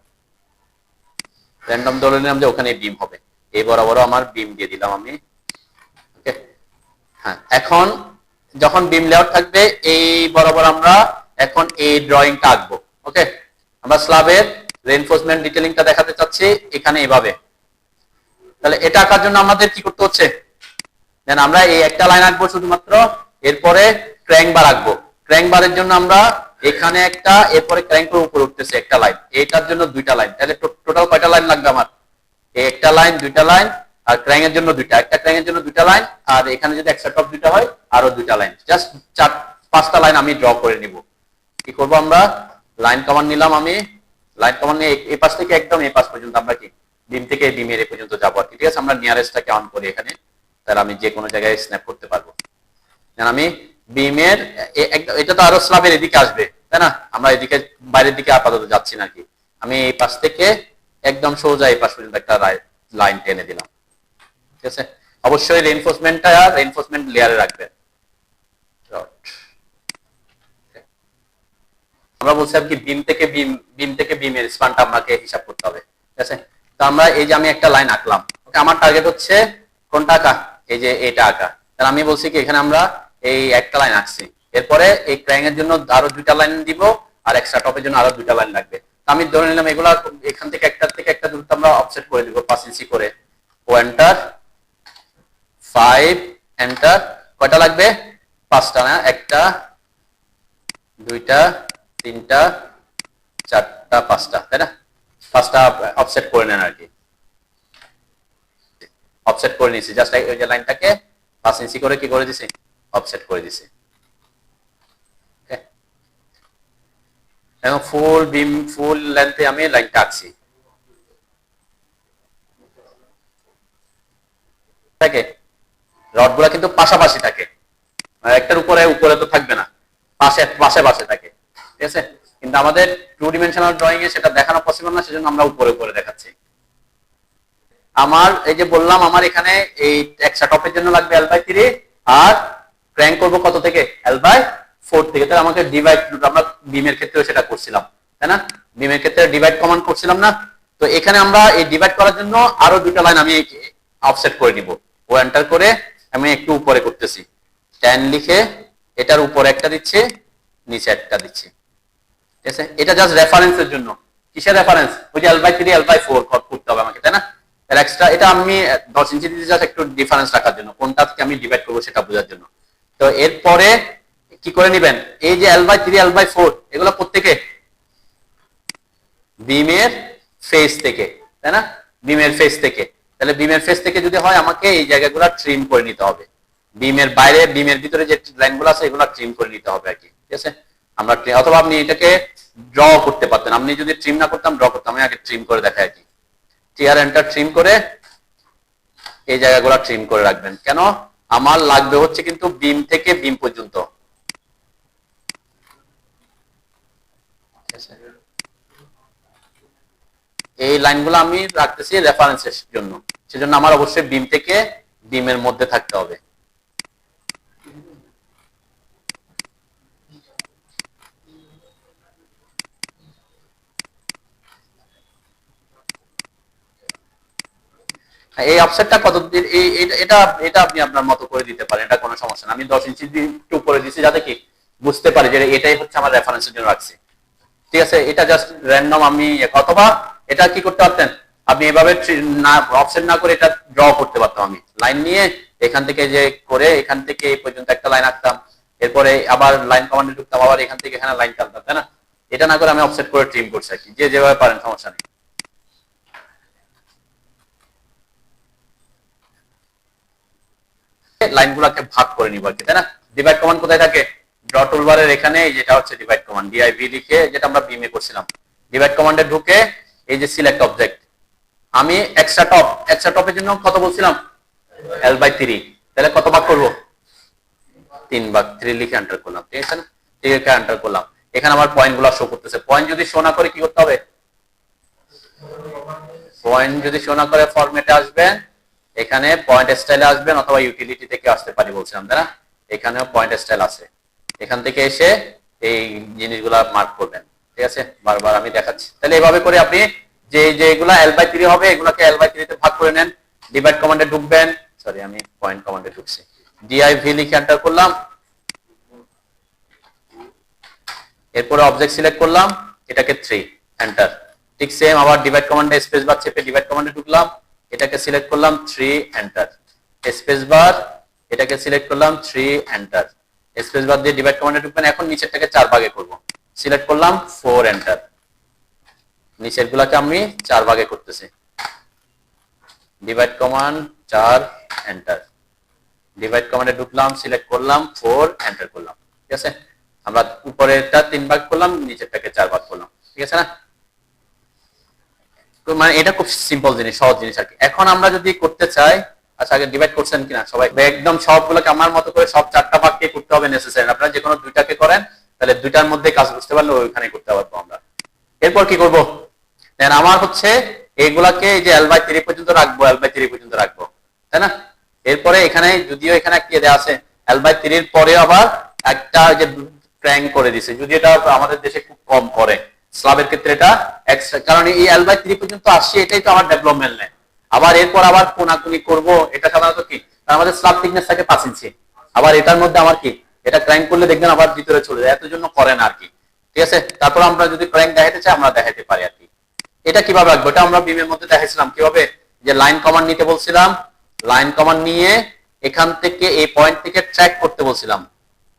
র্যান্ডম ধরে নিলাম যে ওখানে বিম হবে, এই বরাবর আমার বিম দিয়ে দিলাম আমি। ওকে, হ্যাঁ, এখন যখন বিম লেআউট থাকবে এই বরাবর আমরা এখন এই ড্রয়িংটা আঁকবো। ওকে, আমরা স্ল্যাবের রিইনফোর্সমেন্ট ডিটেইলিংটা দেখাতে চাচ্ছি এখানে এইভাবে। তাহলে এটা আঁকার জন্য আমাদের কি করতে হচ্ছে, দেন আমরা এই একটা লাইন আঁকবো শুধুমাত্র, এরপরে ক্র্যাঙ্ক বার আঁকবো। ক্র্যাঙ্ক বারের জন্য আমরা এখানে একটা, এরপরে ক্র্যাঙ্কের উপরে উঠতেছে একটা লাইন, এইটার জন্য দুইটা লাইন। তাহলে টোটাল কয়টা লাইন লাগবে আমার, এই একটা লাইন, দুইটা লাইন, আর ক্র্যাঙ্কের জন্য দুইটা, একটা ক্র্যাঙ্কের জন্য দুইটা লাইন, আর এখানে যদি এক্সট্রা টপ দুইটা হয় আরো দুইটা লাইন, জাস্ট 5টা লাইন আমি ড্র করে নিব। কি করব, আমরা লাইন কমান্ড নিলাম, আমি লাইন কমান্ড নিয়ে এই পাশ থেকে একদম এই পাশ পর্যন্ত আমরা কি বিম থেকে বিমের এ পর্যন্ত যাবো আর কি। ঠিক আছে, আমরা নিয়ারেস্টটাকে অন করি এখানে, তাহলে আমি যে কোনো জায়গায় স্ন্যাপ করতে পারবো। আমি বিমের এটা তো আরো স্ল্যাবের এদিকে আসবে, তাই না? আমরা এদিকে বাইরের দিকে আপাতত যাচ্ছি নাকি। আমি এই পাশ থেকে একদম সোজা এই পাশ পর্যন্ত একটা লাইন টেনে দিলাম। ঠিক আছে, অবশ্যই রেইনফোর্সমেন্টটা রেইনফোর্সমেন্ট লেয়ারে রাখবেন। আমরা বলছি আর কি বিম থেকে বিমের স্পানটা আমাকে হিসাব করতে হবে। ঠিক আছে, তো আমরা এই যে আমি একটা লাইন আঁকলাম, ওকে, আমার টার্গেট হচ্ছে কোনটা আঁকা, এই যে এটা আঁকা। তাহলে আমি বলছি কি এখানে আমরা এই একটা লাইন আঁকছি, এরপরে এই ক্র্যাং এর জন্য আরো 2টা লাইন দিব, আর এক্সট্রা টপের জন্য আরো 2টা লাইন লাগবে। আমি ধরে নিলাম এগুলা এখান থেকে একটা দূরত্ব আমরা অফসেট করে দিব 5 ইঞ্চি করে। ও এন্টার, 5 এন্টার, কয়টা লাগবে? 5টা না, 1টা 2টা 3টা 4টা 5টা, তাই না? 5টা অফসেট করে নেন আর কি, অফসেট করে নিয়েছি। জাস্ট ওই যে লাইনটাকে 5 ইঞ্চি করে কি করে দিছি, অফসেট করে দিছি। এবং ফুল লেন্থে আমি লাইনটা আঁকছি। থাকে রডগুলা কিন্তু পাশাপাশি থাকে, একটার উপরে তো থাকবে না, পাশে পাশে পাশে থাকে। ঠিক আছে, কিন্তু আমাদের 2 ডিমেনশনাল ড্রয়িং এ সেটা দেখানো পসিবল না, সেজন্য আমরা উপরে উপরে দেখাচ্ছি। আমার এই যে বললাম, আমার এখানে এই এক্সট্রা টপের জন্য লাগবে L/3, আর ক্র্যাঙ্ক করব কত থেকে, L/4 থেকে। তাহলে আমাকে ডিভাইড, আমরা বিমের ক্ষেত্রেও সেটা করছিলাম, তাই না? বিমের ক্ষেত্রে ডিভাইড কমান্ড করছিলাম না? তো এখানে আমরা এই ডিভাইড করার জন্য আরো 2টা লাইন আমি অফসেট করে নিব। ও এন্টার করে আমি একটু উপরে করতেছি, 10 লিখে এটার উপরে একটা দিচ্ছি, নিচে একটা দিচ্ছি। ঠিক আছে, এটা জাস্ট রেফারেন্সের জন্য। কিসের রেফারেন্স? ওই যে L/3 L/4 করতে হবে আমাকে, তাই না? এর এক্সট্রা এটা আমি 10 ইঞ্চি দিতে জাস্ট একটু ডিফারেন্স রাখার জন্য, কোনটা থেকে আমি ডিভাইড করবো সেটা বোঝার জন্য। তো এরপরে কি করে নেবেন, এই যে L/3 L/4 এগুলো প্রত্যেকে বিমের ফেস থেকে, তাই না? বিমের ফেস থেকে। তাহলে বিমের ফেস থেকে যদি হয়, আমাকে এই জায়গাগুলো ট্রিম করে নিতে হবে। বিমের বাইরে বিমের ভিতরে যে লাইনগুলো আছে এগুলো ট্রিম করে নিতে হবে আর কি। ঠিক আছে, আমরা অথবা আপনি এটাকে ড্র করতে পারতেন, আপনি যদি ট্রিম না করতাম ড্র করতাম। আমি আগে ট্রিম করে দেখাই আর কি। টিআর এন্টার, ট্রিম করে এই জায়গাগুলো ট্রিম করে রাখবেন। কেন? আমার লাগবে হচ্ছে কিন্তু বিম থেকে বিম পর্যন্ত। এই লাইনগুলো আমি রাখতেছি রেফারেন্সের জন্য, সেজন্য আমার অবশ্যই বিম থেকে বিমের মধ্যে থাকতে হবে। এই অফসেটটা কত, এটা এটা আপনি আপনার মতো করে দিতে পারেন, এটা কোনো সমস্যা না। আমি 10 ইঞ্চি একটু উপরে দিচ্ছি যাতে কি বুঝতে পারি যে এটাই হচ্ছে আমার রেফারেন্সের জন্য রাখছি। ঠিক আছে, এটা জাস্ট র্যান্ডম আমি, অথবা এটা কি করতে পারতেন আপনি, এভাবে না অফসেট না করে এটা ড্র করতে পারতাম। আমি লাইন নিয়ে এখান থেকে যে করে এখান থেকে এই পর্যন্ত একটা লাইন আঁকতাম, এরপরে আবার লাইন কমান্ডে ঢুকতাম, আবার এখান থেকে এখানে লাইন টানতাম, তাই না? এটা না করে আমি অফসেট করে ট্রিম করছি আর কি। যে যেভাবে পারেন সমস্যা নেই। লাইনগুলোকে ভাগ করে নিব আর কি, তাই না? ডিভাইড কমান্ড কোথায় থাকে? ড্র টুলবারের এখানে, যেটা হচ্ছে ডিভাইড কমান্ড, DIV লিখে, যেটা আমরা বিমে করছিলাম। ডিভাইড কমান্ডে ঢুকে এই যে সিলেক্ট অবজেক্ট, আমি এক্সট্রা টপের জন্য কত বলছিলাম, L/3। তাহলে কত ভাগ করব? 3 ভাগ। 3 লিখে এন্টার করলাম। ঠিক আছে না? ঠিক আছে, এন্টার করলাম। এখানে আমার পয়েন্টগুলো শো করতেছে। পয়েন্ট যদি শো না করে কি করতে হবে? পয়েন্ট যদি শো না করে ফরম্যাটে আসবেন, এখানে পয়েন্ট স্টাইলে আসবেন, অথবা ইউটিলিটি থেকে আসতে পারি বলছিলাম, তাই না? এখানেও পয়েন্ট স্টাইল আছে, এখান থেকে এসে এই জিনিসগুলা মার্ক করবেন। ঠিক আছে, বারবার আমি দেখাচ্ছি। তাহলে এইভাবে করে আপনি যেগুলা L/3 হবে এগুলাকে L/3 তে ভাগ করে নেন। ডিভাইড কমান্ডে ঢুকবেন, সরি আমি পয়েন্ট কমান্ডে ঢুকছি, DIV লিখে এন্টার করলাম। এরপরে অবজেক্ট সিলেক্ট করলাম, এটাকে 3 এন্টার। ঠিক সেম আবার ডিভাইড কমান্ডে স্পেস বার চেপে ডিভাইড কমান্ডে ঢুকলাম, এটাকে সিলেক্ট করলাম, 3 এন্টার। স্পেস বার, এটাকে সিলেক্ট করলাম, 3 এন্টার। স্পেস বার দিয়ে ডিভাইড কমান্ডে ঢুকবেন। এখন নিচেরটাকে 4 ভাগে করব, সিলেক্ট করলাম, 4 এন্টার। নিচের গুলাকে আমি 4 ভাগে করতেছি, ডিভাইড কমান্ড 4 এন্টার। ডিভাইড কমান্ডে ঢুকলাম, সিলেক্ট করলাম, 4 এন্টার করলাম। ঠিক আছে, আমরা উপরেরটা 3 ভাগ করলাম, নিচেরটাকে 4 ভাগ করলাম। ঠিক আছে না? মানে এটা খুব সিম্পল জিনিস, সহজ জিনিস আর কি। এখন আমরা যদি করতে চাই, আচ্ছা আগে ডিভাইড করছেন কিনা সবাই, একদম সবগুলোকে আমার মতো করে সব 4টা ভাগকে করতে হবে নেসেসারি। আপনারা যে কোনো 2টাকে করেন তাহলে 2টার মধ্যে কাজ বুঝতে পারলে ওইখানে করতে পারবো আমরা। এরপর কি করব, দেন আমার হচ্ছে এইগুলাকে এই যে L/3 পর্যন্ত রাখবো, L/3 পর্যন্ত রাখবো, তাই না? এরপরে এখানে যদিও এখানে কি দেওয়া আছে L/3 এর পরে আবার একটা যে ক্র্যাঙ্ক করে দিছে, যদি এটা আমাদের দেশে খুব কম করে, স্ল্যাবের ক্ষেত্রে এটা এক্সট্রা, কারণ এই L/3 পর্যন্ত আসছে, এটাই তো আমার ডেভেলপমেন্ট লাইন। আবার এরপর আবার কোনাকুনি করব, এটা সাধারণত কি আমাদের স্ল্যাব থিকনেস থাকে 5 ইঞ্চি, আবার এটার মধ্যে আমার কি এটা ক্র্যাঙ্ক করলে দেখবেন আবার ভিতরে চলে যায়, এত জন্য করে না আর কি, ঠিক আছে? তারপর আমরা যদি ক্র্যাঙ্ক দেখাতে চাই আমরা দেখাতে পারি আর কি। এটা কিভাবে রাখবো, এটা আমরা বিমের মধ্যে দেখাইছিলাম কিভাবে, যে লাইন কমান্ড নিতে বলছিলাম, লাইন কমান্ড নিয়ে এখান থেকে এই পয়েন্ট থেকে ট্র্যাক করতে বলছিলাম,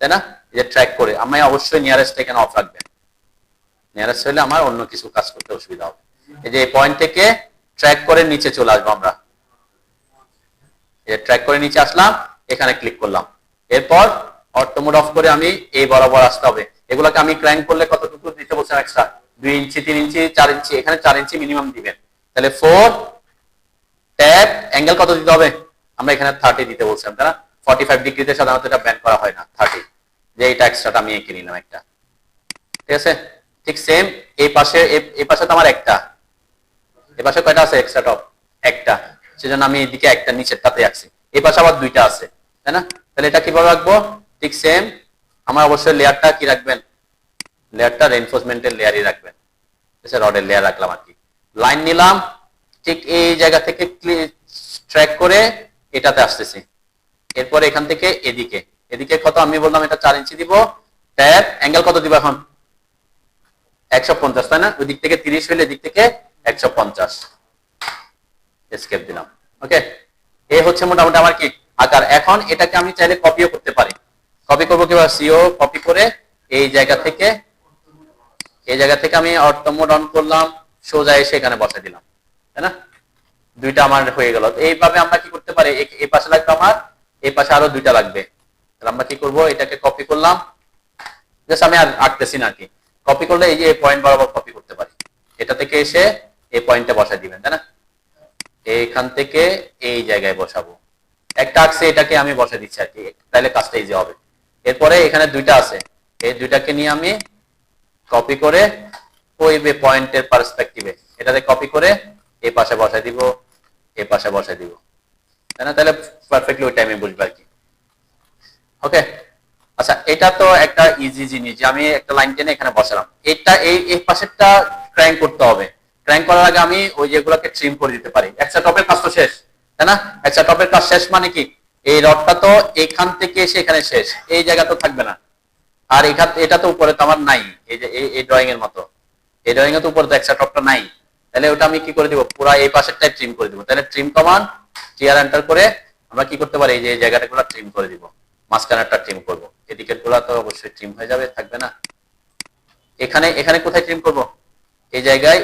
তাই না? এই যে ট্র্যাক করে আমি অবশ্যই নিয়ারেস্ট এখানে অফ রাখবেন, নিয়ারেস্ট হলে আমার অন্য কিছু কাজ করতে অসুবিধা হবে। এই যে এই পয়েন্ট থেকে ট্র্যাক করে নিচে চলে আসবো আমরা, এই যে ট্র্যাক করে নিচে আসলাম, এখানে ক্লিক করলাম, এরপর অটো মোড অফ করে আমি এই বরাবর আসতে হবে। এগুলোকে আমি ক্র্যাঙ্ক করলে কতটুকু দিতে বলছেন এক্সট্রা, 2 ইঞ্চি 3 ইঞ্চি 4 ইঞ্চি, এখানে 4 ইঞ্চি মিনিমাম দিবেন। তাহলে 4 ট্যাপ অ্যাঙ্গেল কত দিতে হবে, আমরা এখানে 30 দিতে বলছিলাম, তাই না? 45 ডিগ্রিতে সাধারণত এটা ব্যান করা হয় না, 30, যে এটা এক্সট্রাটা আমি এঁকে নিলাম একটা, ঠিক আছে? ঠিক সেম এই পাশে, এই পাশে তো আমার একটা, এই পাশে কয়টা আছে এক্সট্রা টপ, একটা, সেজন্য আমি এদিকে একটা নিচেরটাতে রাখছি, এই পাশে আবার 2টা আছে, তাই না? তাহলে এটা কিভাবে রাখবো, ঠিক সেম আমার অবশ্যই লেয়ারটা কি রাখবেন, লেয়ারটা রেইনফোর্সমেন্টের লেয়ারই রাখবেন, ঠিক আছে? রডের লেয়ার রাখলাম আর কি। লাইন নিলাম, ঠিক এই জায়গা থেকে ট্র্যাক করে এটাতে আসতেছি, এরপর এখান থেকে এদিকে, এদিকে কত আমি বললাম এটা 4 ইঞ্চি দিব, ট্যাপ অ্যাঙ্গেল কত দিব এখন 150, তাই না? ওই দিক থেকে 30 হইলে এদিক থেকে 150, এসকেপ দিলাম, ওকে? এই হচ্ছে মোটামুটি আমার কি আকার। এখন এটাকে আমি চাইলে কপিও করতে পারি, কপি করবো কিভাবে, সিও কপি করে এই জায়গা থেকে, এই জায়গা থেকে আমি অটো মোড অন করলাম, সোজা এসে এখানে বসাই দিলাম, তাই না? 2টা আমার হয়ে গেল। এইভাবে আমরা কি করতে পারি, এই পাশে লাগবে আমার, এই পাশে আরো 2টা লাগবে, তাহলে আমরা কি করব, এটাকে কপি করলাম, জাস্ট আমি আর আঁকতেছি না আর কি, কপি করলে এই যে এই পয়েন্ট বরাবর কপি করতে পারি, এটা থেকে এসে এই পয়েন্টে বসাই দিবেন, তাই না? এইখান থেকে এই জায়গায় বসাবো, একটা আঁকছে এটাকে আমি বসে দিচ্ছি আর কি, তাহলে কাজটা ইজি হবে। এরপরে এখানে 2টা আছে, এই 2টাকে নিয়ে আমি কপি করে ওই পয়েন্টের পার্সপেক্টিভে এটাতে কপি করে এই পাশে বসাই দিব, এই পাশে বসাই দিব, তাই না? তাহলে পারফেক্টলি ওই টাইমে বুঝবে আর কি, ওকে? আচ্ছা, এটা তো একটা ইজি জিনিস যে আমি একটা লাইন টেনে এখানে বসালাম, এটা এই পাশেরটা ক্র্যাঙ্ক করতে হবে, ক্র্যাঙ্ক করার আগে আমি ওই যেগুলোকে ট্রিম করে দিতে পারি। এক্সট্রা টপের কাজ তো শেষ, তাই না? এক্সট্রা টপের কাজ শেষ মানে কি, এই রডটা তো এখান থেকে এসে এখানে শেষ, এই জায়গা তো থাকবে না, আর এটা তো উপরে তো আমার নাই, এই যে এই ড্রয়িং এর মতো, এই ড্রয়িং এর তো উপরে তো এক্সট্রা টপটা নাই, তাহলে ওটা আমি কি করে দিব, পুরো এই পাশেরটাই ট্রিম করে দিব। তাহলে ট্রিম কমান্ড টিআর এন্টার করে আমরা কি করতে পারি, এই যে এই জায়গাটাগুলো ট্রিম করে দিব, মাঝখানেরটা ট্রিম করব, এদিকের গুলা তো অবশ্যই ট্রিম হয়ে যাবে, থাকবে না। এখানে এখানে কোথায় ট্রিম করব, এই জায়গায়,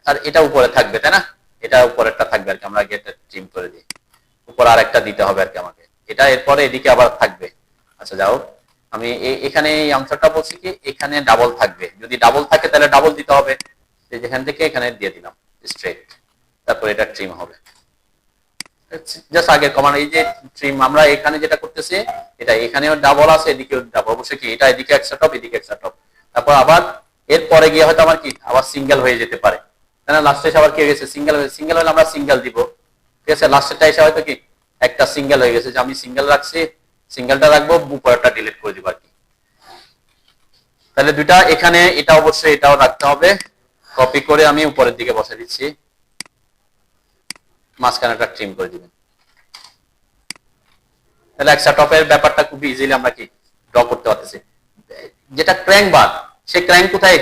আর এটা উপরে থাকবে, তাই না? এটা উপরেরটা থাকবে আর কি, আমরা আগে এটা ট্রিম করে দিই, উপর আর একটা দিতে হবে আর কি আমাকে, এটা এরপরে এদিকে আবার থাকবে। আচ্ছা যাও, আমি এখানে এই অংশটা বলছি কি এখানে ডাবল থাকবে, যদি ডাবল থাকে তাহলে ডাবল দিতে হবে, যেখান থেকে এখানে দিয়ে দিলাম স্ট্রেট, তারপর এটা ট্রিম হবে। জাস্ট আগে কমান্ড, এই যে ট্রিম আমরা এখানে যেটা করতেছি, এটা এখানেও ডাবল আছে, এদিকেও ডাবল, অবশ্যই কি এটা এদিকে এক্সট্রা টপ, এদিকে এক্সট্রা টপ, তারপর আবার এর পরে গিয়ে হয়তো আমার কি আবার সিঙ্গেল হয়ে যেতে পারে, তাই না? লাস্টে এসে আবার কি হয়ে গেছে, সিঙ্গেল হলে আমরা সিঙ্গেল দিব, ঠিক আছে? লাস্টেরটা এসে হয়তো কি একটা সিঙ্গেল হয়ে গেছে, যে আমি সিঙ্গেল রাখছি, সিঙ্গেলটা রাখবো, উপরেরটা ডিলিট করে দিব আর কি। তাহলে 2টা এখানে, এটা অবশ্যই এটাও রাখতে হবে, কপি করে আমি উপরের দিকে বসে দিচ্ছি, মাঝখানেটা ট্রিম করে দিবেন। তাহলে এক্সট্রা টপের ব্যাপারটা খুব ইজিলি আমরা কি ড্র করতে পারতেছি। যেটা ক্র্যাঙ্ক বার, সেই ক্র্যাঙ্ক কোথায়,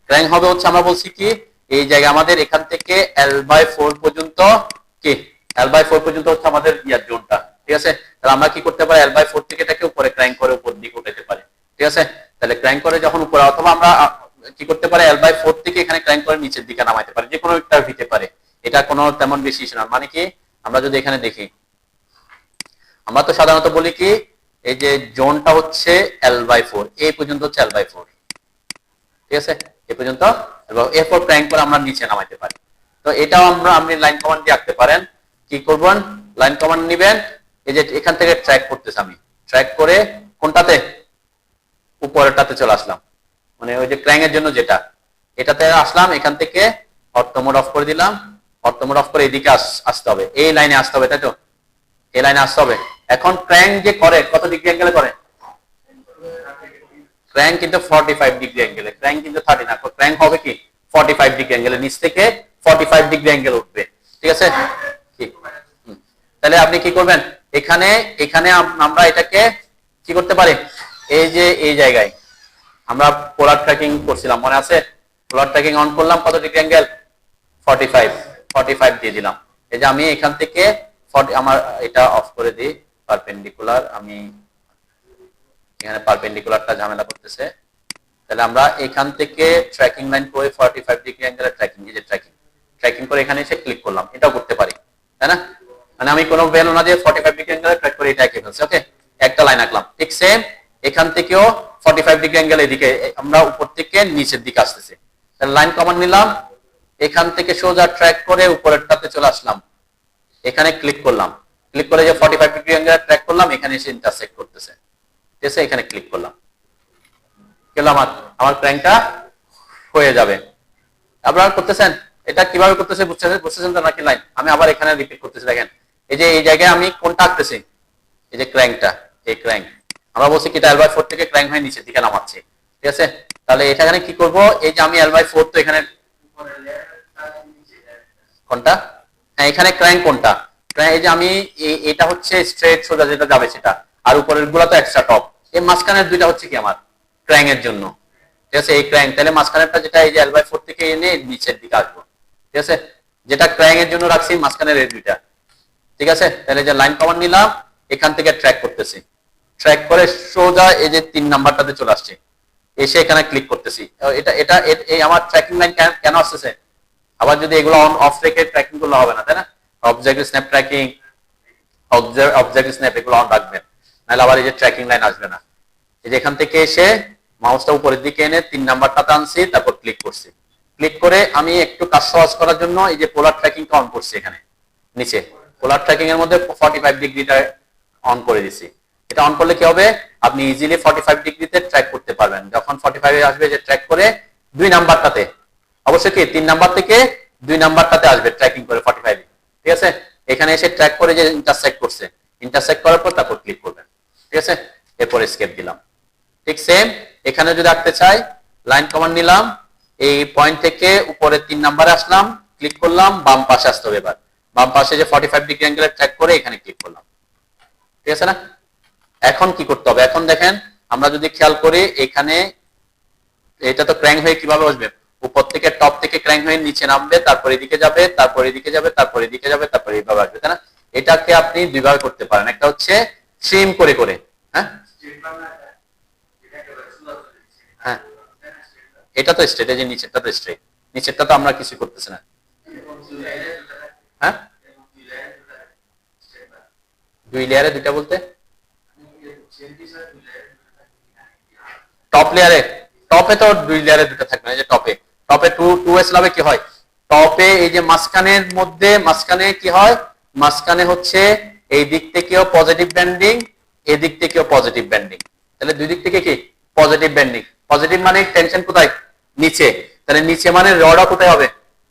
ক্র্যাঙ্ক হবে হচ্ছে আমরা বলছি কি এই জায়গা আমাদের এখান থেকে L/4 পর্যন্ত, কি L/4 পর্যন্ত হচ্ছে আমাদের ইয়ার জোনটা, ঠিক আছে? তাহলে আমরা কি করতে পারি, L/4 থেকে এটাকে উপরে ক্র্যাঙ্ক করে উপর দিকে উঠাতে পারি, ঠিক আছে? তাহলে ক্র্যাঙ্ক করে যখন উপরে, অথবা আমরা কি করতে পারি, L/4 থেকে এখানে ক্র্যাঙ্ক করে নিচের দিকে নামাইতে পারি, যে কোনো একটা হইতে পারে, এটা কোনো তেমন বেশি ইস্যু না। মানে কি আমরা যদি এখানে দেখি, আমরা তো সাধারণত বলি কি এই যে জোনটা হচ্ছে L/4, এই পর্যন্ত হচ্ছে L/4, ঠিক আছে? এই পর্যন্ত, এরপর ক্র্যাঙ্ক করে আমরা নিচে নামাইতে পারি। তো এটাও আপনি লাইন কমান্ড দিয়ে আঁকতে পারেন। কি করবেন, লাইন কমান্ড নিবেন, এই যে এখান থেকে ট্র্যাক করতেছে, আমি ট্র্যাক করে কোনটাতে, উপরেরটাতে চলে আসলাম, মানে ওই যে ক্র্যাং এর জন্য যেটা, এটাতে আসলাম, এখান থেকে অটো মোড অফ করে দিলাম, অটো মোড অফ করে এদিকে আসতে হবে, এই লাইনে আসতে হবে, তাই তো, এই লাইনে আসতে হবে। এখন ক্র্যাং যে করে কত ডিগ্রি অ্যাঙ্গেলে করে, ক্র্যাং কিন্তু 45 ডিগ্রি অ্যাঙ্গেলে, ক্র্যাং কিন্তু 30 না, ক্র্যাং হবে কি 45 ডিগ্রি অ্যাঙ্গেলে, নিচ থেকে 45 ডিগ্রি অ্যাঙ্গেল উঠবে, ঠিক আছে। তাহলে আপনি কি করবেন, এখানে এখানে আমরা এটাকে কি করতে পারি, এই যে এই জায়গায় আমরা পোলার ট্র্যাকিং করছিলাম, মনে আছে, পোলার ট্র্যাকিং অন করলাম, কত ডিগ্রি অ্যাঙ্গেল 45 দিয়ে দিলাম। এই যে আমি এখান থেকে আমার এটা অফ করে দিই, পারপেন্ডিকুলার, আমি এখানে পারপেন্ডিকুলারটা ঝামেলা করতেছে। তাহলে আমরা এখান থেকে ট্র্যাকিং লাইন করে 45 ডিগ্রি অ্যাঙ্গেলে ট্র্যাকিং, এই যে ট্র্যাকিং করে এখানে এসে ক্লিক করলাম, এটাও করতে পারি, তাই না, মানে আমি কোনো ভ্যালু না দিয়ে 45 ডিগ্রি অ্যাঙ্গেলে ট্র্যাক করে এটা এঁকে ফেলছি, ওকে, একটা লাইন আঁকলাম। ঠিক সেম এখান থেকেও 45 ডিগ্রি অ্যাঙ্গেল এদিকে, আমরা উপর থেকে নিচের দিকে আসতেছি, তাহলে লাইন কমান্ড নিলাম, এখান থেকে সোজা ট্র্যাক করে উপরেরটাতে চলে আসলাম, এখানে ক্লিক করলাম, ক্লিক করে যে 45 ডিগ্রি অ্যাঙ্গেলে ট্র্যাক করলাম, এখানে এসে ইন্টারসেক্ট করতেছে, ঠিক আছে, এখানে ক্লিক করলাম, গেল আমার ক্র্যাঙ্কটা হয়ে যাবে। আপনারা করতেছেন, এটা কিভাবে করতেছে বুঝতেছেন তো নাকি লাইন, আমি আবার এখানে রিপিট করতেছি, দেখেন এই যে এই জায়গায় আমি কোনটা আঁকতেছি, এই যে ক্র্যাঙ্কটা, এই ক্র্যাঙ্ক আমরা বলছি কি L/4 থেকে ক্র্যাঙ্ক হয়ে নিচের দিকে নামাচ্ছি, ঠিক আছে। তাহলে এখানে কি করব, এই যে আমি L/4 তো এখানে কোনটা, হ্যাঁ এখানে ক্র্যাঙ্ক কোনটা, এই যে আমি এটা হচ্ছে স্ট্রেট সোজা যেটা যাবে সেটা, আর উপরের গুলো তো এক্সট্রা টপ, এই মাঝখানের দুইটা হচ্ছে কি আমার ক্র্যাঙ্ক এর জন্য, ঠিক আছে, এই ক্র্যাঙ্ক, তাহলে মাঝখানেরটা যেটা এই যে L/4 থেকে এনে নিচের দিকে আসবো, ঠিক আছে, যেটা ক্র্যাঙ্ক এর জন্য রাখছি মাঝখানের এই দুইটা, ঠিক আছে। তাহলে যে লাইন কমান্ড নিলাম, এখান থেকে ট্র্যাক করতেছি, ট্র্যাক করে সোজা এই যে 3 নাম্বারটাতে চলে আসছে, এসে এখানে ক্লিক করতেছি, এটা এটা এই আমার ট্র্যাকিং লাইন কেন আসতেছে, আবার যদি এগুলো অন অফ রেখে ট্র্যাকিং করলে হবে না, তাই না, object snap tracking, object snap এগুলো অন রাখবেন, নাহলে আবার এই যে ট্র্যাকিং লাইন আসবে না। এই যে এখান থেকে এসে মাউসটা উপরের দিকে এনে 3 নাম্বারটাতে আনছি, তারপর ক্লিক করছি, ক্লিক করে আমি একটু কাজ সহজ করার জন্য এই যে পোলার ট্র্যাকিংটা অন করছি, এখানে নিচে পোলার ট্র্যাকিং এর মধ্যে 45 ডিগ্রিটা অন করে দিছি। এটা অন করলে কি হবে, আপনি ইজিলি 45 ডিগ্রিতে ট্র্যাক করতে পারবেন, যখন 45 এ আসবে যে ট্র্যাক করে 2 নাম্বারটাতে, অবশ্যই কি 3 নাম্বার থেকে 2 নাম্বারটাতে আসবে ট্র্যাকিং করে 45, ঠিক আছে, এখানে এসে ট্র্যাক করে যে ইন্টারসেক্ট করছে, ইন্টারসেক্ট করার পর তারপর ক্লিক করবেন, ঠিক আছে, এরপর এসকেপ দিলাম। ঠিক সেম এখানে যদি আঁকতে চাই, লাইন কমান্ড নিলাম, এই পয়েন্ট থেকে উপরে 3 নাম্বারে আসলাম, ক্লিক করলাম, বাম পাশে আসতে হবে, এবার বাম পাশে যে 45 ডিগ্রি অ্যাঙ্গেলে ট্র্যাক করে এখানে ক্লিক করলাম, ঠিক আছে না। এখন কি করতে হবে, এখন দেখেন আমরা যদি খেয়াল করি, এখানে এটা তো ক্র্যাঙ্ক হয়ে কিভাবে আসবে, উপর থেকে টপ থেকে ক্র্যাঙ্ক হয়ে নিচে নামবে, তারপর এদিকে যাবে, তারপর এদিকে যাবে, তারপর এদিকে যাবে, তারপর এইভাবে আসবে, তাই না। এটাকে আপনি দুইভাবে করতে পারেন, একটা হচ্ছে ট্রিম করে করে, হ্যাঁ হ্যাঁ এটা তো স্ট্রেট, এই যে নিচেরটা তো স্ট্রেট, নিচেরটা তো আমরা কিছু করতেছি না, হ্যাঁ 2 লেয়ারে 2টা বলতে টপ লেয়ারে, টপে তো 2 লেয়ারে 2টা থাকবে না, যে টপে টপে 2 স্ল্যাবে কি হয়, টপে এই যে মাঝখানের মধ্যে, মাঝখানে কি হয়, মাঝখানে হচ্ছে এই দিক থেকেও পজিটিভ ব্যান্ডিং, এই দিক থেকেও পজিটিভ ব্যান্ডিং, তাহলে দুই দিক থেকে কি পজিটিভ ব্যান্ডিং, পজিটিভ মানে টেনশন কোথায়, নিচে, তাহলে নিচে মানে রডও কোথায় হবে,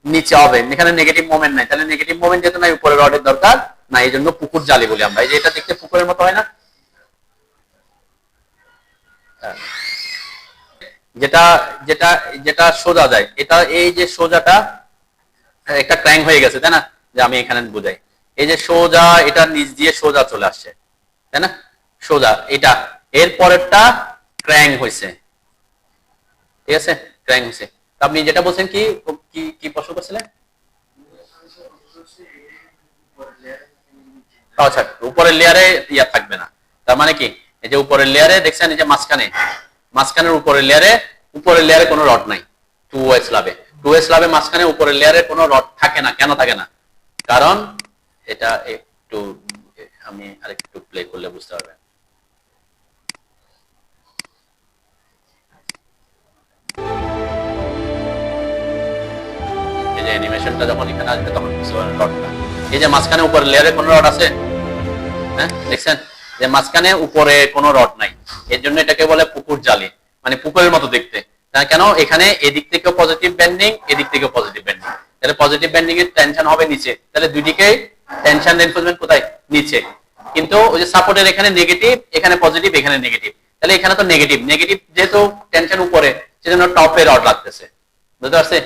নিচে হবে, এখানে নেগেটিভ মোমেন্ট নাই, তাহলে নেগেটিভ মোমেন্ট যেহেতু নাই, উপরে রডের দরকার না, এই জন্য পুকুর জালি বলি আমরা, এই যে এটা দেখতে পুকুরের মতো হয় না, যেটা যেটা যেটা সোজা যায়, এটা এই যে সোজাটা একটা ক্র্যাঙ্ক হয়ে গেছে, তাই না, যে আমি এখানে বুঝাই, এই যে সোজা এটা নিচ দিয়ে সোজা চলে আসছে, তাই না, সোজা এটা, এর পরেরটা ক্র্যাঙ্ক হয়েছে, ঠিক আছে, ক্র্যাঙ্ক হয়েছে। আপনি যেটা বলছেন কি কি কি প্রশ্ন করছিলেন, আচ্ছা উপরের লেয়ারে ইয়া থাকবে না, তার মানে কি এই যে উপরের লেয়ারে দেখছেন, এই যে মাঝখানের উপরের লেয়ারে কোনো রড নাই, 2 স্ল্যাবে মাঝখানে উপরের লেয়ারে কোনো রড থাকে না, কেন থাকে না, কারণ এটা একটু আমি আরেকটু প্লে করলে বুঝতে পারবেন, এই যে অ্যানিমেশনটা যখন এখানে আসবে তখন বুঝতে পারবেন রডটা। এই যে মাঝখানে উপরে লেয়ারে কোনো রড আছে, হ্যাঁ দেখছেন যে মাঝখানে উপরে কোনো রড নাই, এর জন্য এটাকে বলে পুকুর জালি, মানে পুকুরের মতো দেখতে। কেন? এখানে এদিক থেকেও পজিটিভ বেন্ডিং, এদিক থেকেও পজিটিভ বেন্ডিং, তাহলে পজিটিভ বেন্ডিং এর টেনশন হবে নিচে, তাহলে দুই দিকেই টেনশন রিইনফোর্সমেন্ট কোথায়? নিচে। কিন্তু ওই যে সাপোর্টের এখানে নেগেটিভ, এখানে পজিটিভ, এখানে নেগেটিভ, তাহলে এখানে তো নেগেটিভ, নেগেটিভ যেহেতু টেনশন উপরে, সেজন্য টপে রড লাগতেছে, বুঝতে পারছে?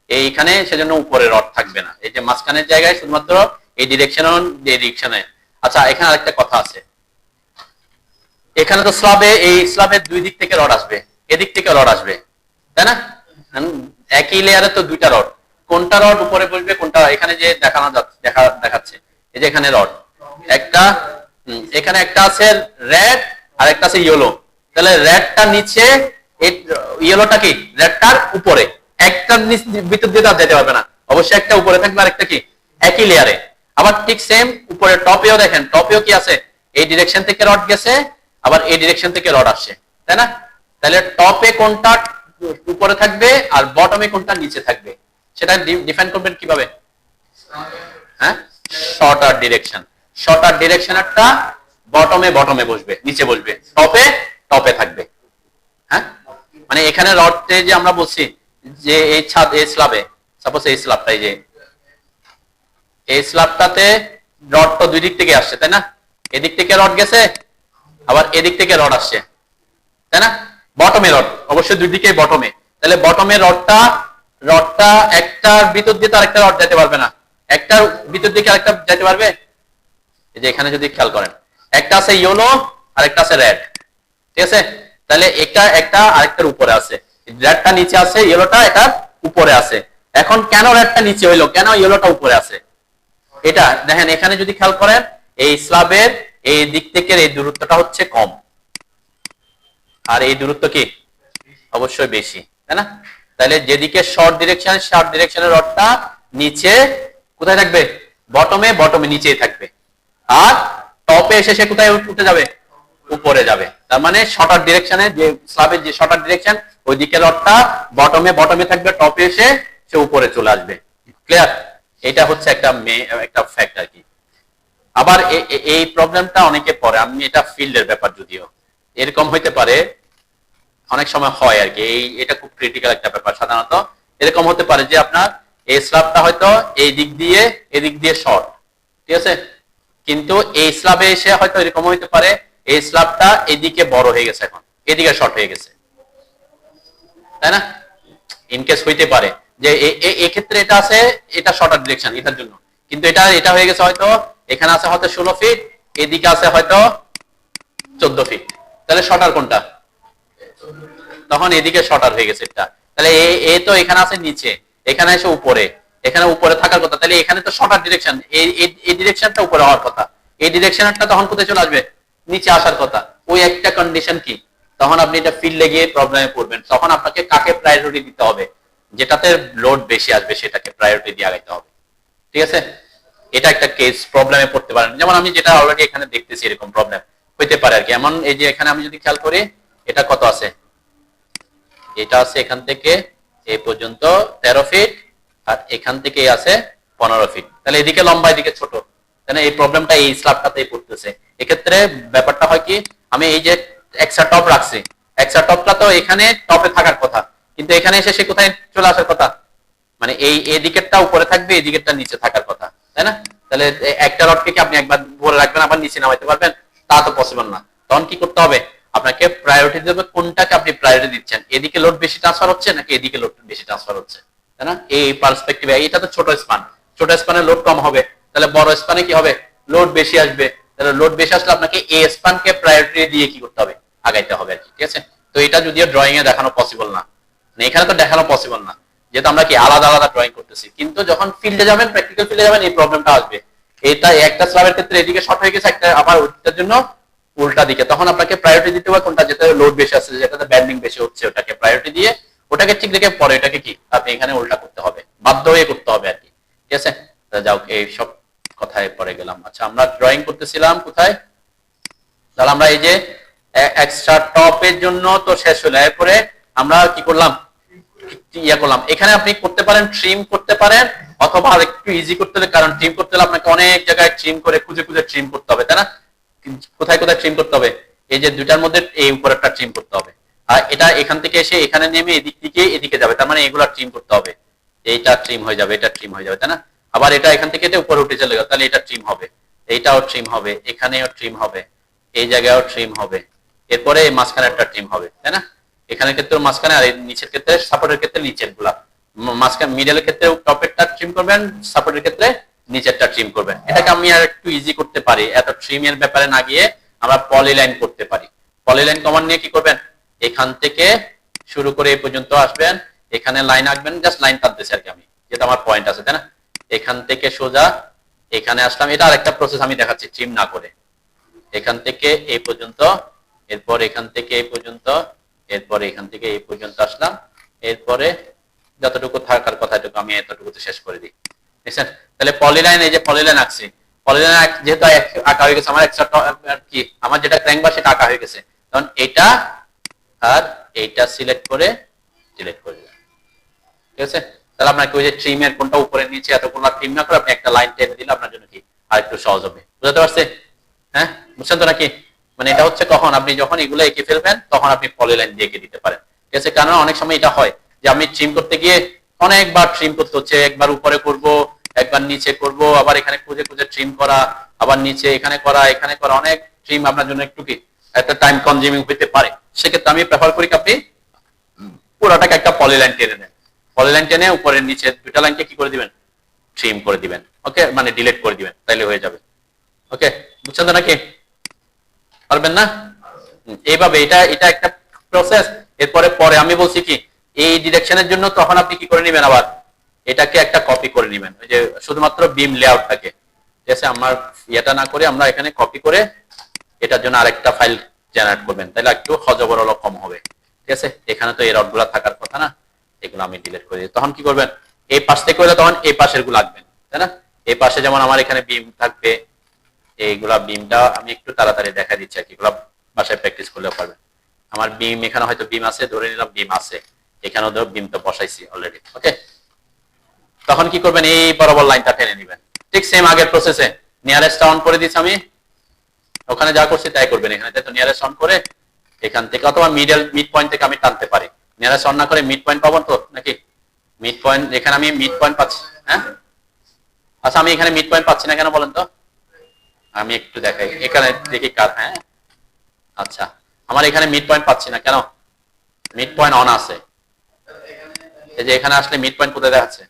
এইখানে সেজন্য উপরে রড থাকবে না, এই যে মাঝখানের জায়গায় শুধুমাত্র এই ডিরেকশনে। আচ্ছা, এখানে আরেকটা কথা আছে, এখানে তো স্ল্যাবে, এই স্ল্যাবের দুই দিক থেকে রড আসবে, এদিক থেকে রড আসবে, তাই না? একই লেয়ারে তো দুইটা রড, কোনটা রড উপরে বসবে কোনটা, এখানে যে দেখাচ্ছে এই যে এখানে রড একটা, এখানে একটা আছে রেড আর একটা আছে ইয়েলো, তাহলে রেডটা নিচে, ইয়েলোটা কি রেডটার উপরে, একটা ভিতর দিয়ে যেতে পারবে না, অবশ্যই একটা উপরে থাকবে আর একটা কি একই লেয়ারে। আবার ঠিক সেম উপরে টপেও দেখেন, টপেও কি আছে, এই ডিরেকশন থেকে রড গেছে, আবার এই ডিরেকশন থেকে রড আসছে, তাই না? তাহলে টপে কোনটা উপরে থাকবে আর বটমে কোনটা নিচে থাকবে, সেটা ডিফাইন করবেন কিভাবে? হ্যাঁ, শর্টার ডিরেকশন, শর্টার ডিরেকশনেরটা বটমে বসবে, নিচে বসবে, টপে থাকবে। হ্যাঁ, মানে এখানে রডে যে আমরা বলছি যে এই ছাদ, এই স্ল্যাবে, সাপোজ এই স্ল্যাবটা, এই যে এই স্ল্যাবটাতে রড তো দুই দিক থেকে আসছে, তাই না? এদিক থেকে রড গেছে, আবার এদিক থেকে রড আসছে, তাই না? বটমে রড, অবশ্যই দুই দিকে বটমে, তাহলে বটমে রডটা একটার ভিতর দিয়ে তো আরেকটা রড যেতে পারবে না, একটার ভিতর দিকে আরেকটা যেতে পারবে? এই যে এখানে যদি খেয়াল করেন, একটা আছে ইয়েলো আর একটা আছে রেড, ঠিক আছে? তাহলে একটা আরেকটার উপরে আছে, রেডটা নিচে আছে, ইয়েলোটা এটার উপরে আছে। এখন কেন রেডটা নিচে হইলো, কেন ইয়েলোটা উপরে আছে? এটা দেখেন, এখানে যদি খেয়াল করেন, এই স্ল্যাবের এই দিক থেকে এই দূরত্বটা হচ্ছে কম, আর এই দূরত্ব কি অবশ্যই বেশি, তাই না? তাহলে যেদিকে শর্ট ডিরেকশনের রডটা নিচে কোথায় থাকবে? বটমে নিচেই থাকবে, আর টপে এসে সে কোথায় উঠে যাবে? উপরে যাবে। তার মানে শর্টার ডিরেকশনে, যে স্ল্যাবের যে শর্টার ডিরেকশন, ওই দিকে রডটা বটমে থাকবে, টপে এসে সে উপরে চলে আসবে। ক্লিয়ার? এটা হচ্ছে একটা ফ্যাক্ট আর কি। আবার এই প্রবলেমটা অনেকে পড়ে, আমি এটা ফিল্ডের ব্যাপার, যদিও এরকম হইতে পারে, অনেক সময় হয় আর কি, এটা খুব ক্রিটিক্যাল একটা ব্যাপার। সাধারণত এরকম হতে পারে যে আপনার এই স্ল্যাবটা হয়তো এই দিক দিয়ে শর্ট, ঠিক আছে, কিন্তু এই স্ল্যাবে এসে হয়তো এরকম হইতে পারে এই স্ল্যাবটা এদিকে বড় হয়ে গেছে, এখন এদিকে শর্ট হয়ে গেছে, তাই না? ইনকেস হইতে পারে যে এক্ষেত্রে এটা আছে, এটা শর্টার ডিরেকশন এটার জন্য, কিন্তু এটা হয়ে গেছে হয়তো, এখানে আছে হয়তো 16 ফিট, এদিকে আছে হয়তো 14 ফিট, তাহলে শর্টার কোনটা? তখন এদিকে শর্টার হয়ে গেছে এটা, তাহলে এ তো এখানে আছে নিচে, এখানে এসে উপরে, এখানে উপরে থাকার কথা, তাহলে এখানে তো শর্টার ডিরেকশন, এই ডিরেকশনটা উপরে হওয়ার কথা, এই ডিরেকশনটা তখন কোথায় চলে আসবে? নিচে আসার কথা। ওই একটা কন্ডিশন কি, তখন আপনি এটা ফিল্ডে গিয়ে প্রবলেমে পড়বেন, তখন আপনাকে কাকে প্রায়োরিটি দিতে হবে? যেটাতে লোড বেশি আসবে সেটাকে প্রায়োরিটি দিয়ে আগাইতে হবে, ঠিক আছে? এটা একটা কেস, প্রবলেমে পড়তে পারেন, যেমন আমি যেটা অলরেডি এখানে দেখতেছি এরকম প্রবলেম হইতে পারে আর কি। এমন এই যে এখানে আমি যদি খেয়াল করি, এটা কত আছে, এটা আছে এখান থেকে এই পর্যন্ত 13 ফিট, আর এখান থেকে আছে 15 ফিট, তাহলে এদিকে লম্বা এদিকে ছোট, তাহলে এই প্রবলেমটা এই স্ল্যাবটাতেই পড়তেছে। এক্ষেত্রে ব্যাপারটা হয় কি, আমি এই যে এক্সট্রা টপ রাখছি, এক্সট্রা টপটা তো এখানে টপে থাকার কথা, কিন্তু এখানে এসে সে কোথায় চলে আসার কথা? মানে এই দিকেরটা উপরে থাকবে, এই দিকেরটা নিচে থাকার কথা, তাই না? তাহলে একটা রডকে কি আপনি একবার উপরে রাখবেন আবার নিচে নামাইতে পারবেন? তা তো পসিবল না। তখন কি করতে হবে? আপনাকে প্রায়োরিটি দেবে, কোনটাকে আপনি প্রায়োরিটি দিচ্ছেন, এদিকে লোড বেশি ট্রান্সফার হচ্ছে নাকি এদিকে লোড বেশি ট্রান্সফার হচ্ছে, তাই না? এই পার্সপেক্টিভে, এটা তো ছোট স্পান, ছোট স্পানে লোড কম হবে, তাহলে বড় স্পানে কি হবে? লোড বেশি আসবে, তাহলে লোড বেশি আসলে আপনাকে এই স্পানকে প্রায়োরিটি দিয়ে কি করতে হবে? আগাইতে হবে আর কি, ঠিক আছে? তো এটা যদিও ড্রয়িং এ দেখানো পসিবল না, এখানে তো দেখানো পসিবল না, যেহেতু আমরা কি আলাদা আলাদা ড্রয়িং করতেছি, কিন্তু যখন ফিল্ডে যাবেন, প্র্যাকটিক্যাল ফিল্ডে যাবেন, এই প্রবলেমটা আসবে। এটা একটা স্ল্যাবের ক্ষেত্রে এদিকে শর্ট হয়ে গেছে, একটা আবার ওইটার জন্য উল্টা দিকে, তখন আপনাকে প্রায়োরিটি দিতে হবে কোনটা, যেটা লোড বেশি আছে, যেটাতে ব্যান্ডিং বেশি হচ্ছে, ওটাকে প্রায়োরিটি দিয়ে ওটাকে ঠিক রেখে পরে এটাকে কি আপনি এখানে উল্টা করতে হবে, বাধ্য হয়ে করতে হবে আর কি, ঠিক আছে? যাও, এই সব কথায় পরে গেলাম। আচ্ছা, আমরা ড্রয়িং করতেছিলাম কোথায়? তাহলে আমরা এই যে এক্সট্রা টপের জন্য তো শেষ হলো, এরপরে আমরা কি করলাম? ইয়া করলাম। এখানে আপনি করতে পারেন ট্রিম করতে পারেন, অথবা আর একটু ইজি করতে হলে, কারণ ট্রিম করতে হলে আপনাকে অনেক জায়গায় ট্রিম করে খুঁজে খুঁজে ট্রিম করতে হবে, তাই না? কোথায় কোথায় ট্রিম করতে হবে? এই যে দুইটার মধ্যে এই উপরেরটা ট্রিম করতে হবে, আর এটা এখান থেকে এসে এখানে নেমে এদিক থেকে এদিকে যাবে, তার মানে এগুলা ট্রিম করতে হবে। এইটা ট্রিম হয়ে যাবে, এটা ট্রিম হয়ে যাবে, তাই না? আবার এটা এখান থেকে উপরে উঠে চলে গেল, তাহলে এটা ট্রিম হবে, এইটাও ট্রিম হবে, এখানেও ট্রিম হবে, এই জায়গায়ও ট্রিম হবে, এরপরে এই মাঝখানে একটা ট্রিম হবে, তাই না? এখানের ক্ষেত্রে মাঝখানে, আর নিচের ক্ষেত্রে, সাপোর্টের ক্ষেত্রে নিচের গুলা, মাঝখানে মিডলের ক্ষেত্রে টপেরটা ট্রিম করবেন, সাপোর্টের ক্ষেত্রে নিচেরটা ট্রিম করবেন। এটাকে আমি আর একটু ইজি করতে পারি, এত ট্রিমের ব্যাপারে না গিয়ে আমরা পলিলাইন করতে পারি। পলিলাইন কমান্ড নিয়ে কি করবেন, এখান থেকে শুরু করে এই পর্যন্ত আসবেন, এখানে লাইন আঁকবেন, জাস্ট লাইন টানতেছি আর কি আমি, যেটা আমার পয়েন্ট আছে, তাই না? এখান থেকে সোজা এখানে আসলাম, এটা আরেকটা প্রসেস আমি দেখাচ্ছি ট্রিম না করে। এখান থেকে এই পর্যন্ত, এরপর এখান থেকে এই পর্যন্ত, এরপরে এখান থেকে এই পর্যন্ত আসলাম, এরপরে যতটুকু থাকার কথা এটুকু আমি এতটুকুতে শেষ করে দিই, বুঝছেন? তাহলে পলিলাইন, এই যে পলিলাইন আঁকছি, পলিলাইন যেহেতু আঁকা হয়ে গেছে, আমার কি আমার যেটা ক্র্যাঙ্ক বার সেটা আঁকা হয়ে গেছে, তখন এটা আর এইটা সিলেক্ট করে ডিলিট করে দিলাম, ঠিক আছে? তাহলে আপনাকে ওই যে ট্রিমের কোনটা উপরে নিচে এতগুলো ট্রিম না করে আপনি একটা লাইন টেনে দিলে আপনার জন্য কি আর একটু সহজ হবে। বুঝতে পারছে? হ্যাঁ, বুঝছেন তো নাকি? মানে এটা হচ্ছে কখন আপনি যখন এগুলো এঁকে ফেলবেন তখন আপনি পলিলাইন দিয়ে এঁকে দিতে পারেন, ঠিক আছে? কারণ অনেক সময় এটা হয় যে আমি ট্রিম করতে গিয়ে অনেকবার ট্রিম করতে হচ্ছে, একবার উপরে করব, একবার নিচে করব, আবার এখানে খুঁজে খুঁজে ট্রিম করা, আবার নিচে এখানে করা, এখানে করা, অনেক ট্রিম আপনার জন্য একটু কি একটা টাইম কনজিউমিং হতে পারে। সেক্ষেত্রে আমি প্রেফার করি আপনি পুরোটাকে একটা পলিলাইন টেনে নেন, পলিলাইন টেনে উপরের নিচে দুটা লাইনকে কি করে দিবেন, ট্রিম করে দিবেন, ওকে? মানে ডিলিট করে দিবেন, তাইলে হয়ে যাবে। ওকে, বুঝছেন তো নাকি? পারবেন না? এইভাবে এটা এটা একটা প্রসেস। এরপরে পরে আমি বলছি কি এই ডিরেকশনের জন্য তখন আপনি কি করে নেবেন, আবার এটাকে একটা কপি করে নেবেন, ওই যে শুধুমাত্র বিম লেআউটটাকে, ঠিক আছে? আমার এটা না করে আমরা এখানে কপি করে এটার জন্য আরেকটা ফাইল জেনারেট করবেন, তাহলে একটু হজবরল কম হবে, ঠিক আছে? এখানে তো এই রডগুলো থাকার কথা না, এগুলো আমি ডিলিট করে দিই। তখন কি করবেন, এই পাশ থেকে হলে তখন এই পাশের গুলো আঁকবেন, তাই না? এই পাশে যেমন আমার এখানে বিম থাকবে, এইগুলা বিমটা আমি একটু তাড়াতাড়ি দেখা দিচ্ছি আর কি, এগুলা বাসায় প্র্যাকটিস করলেও পারবেন। আমার বিম এখানে হয়তো বিম আছে, ধরে নিলাম বিম আছে, এখানেও ধরো বিম তো বসাইছি অলরেডি, ওকে? তখন কি করবেন, এই বরাবর লাইনটা টেনে নেবেন, ঠিক সেম আগের প্রসেসে। নিয়ারেস্ট অন করে দিচ্ছি আমি, ওখানে যা করছি তাই করবেন এখানে, তাই তো? নিয়ারেস্ট অন করে এখান থেকে, অথবা মিড পয়েন্ট থেকে আমি টানতে পারি। নিয়ারেস্ট অন না করে মিড পয়েন্ট পাবো তো নাকি? মিড পয়েন্ট, এখানে আমি মিড পয়েন্ট পাচ্ছি, হ্যাঁ? আচ্ছা, আমি এখানে মিড পয়েন্ট পাচ্ছি না কেন বলেন তো? আমি একটু দেখাই, এখানে দেখি কার, হ্যাঁ আচ্ছা, আমার এখানে মিড পয়েন্ট পাচ্ছি না কেন? মিড পয়েন্ট অন আছে, এই যে এখানে আসলে মিড পয়েন্ট কোথায় দেখাচ্ছে?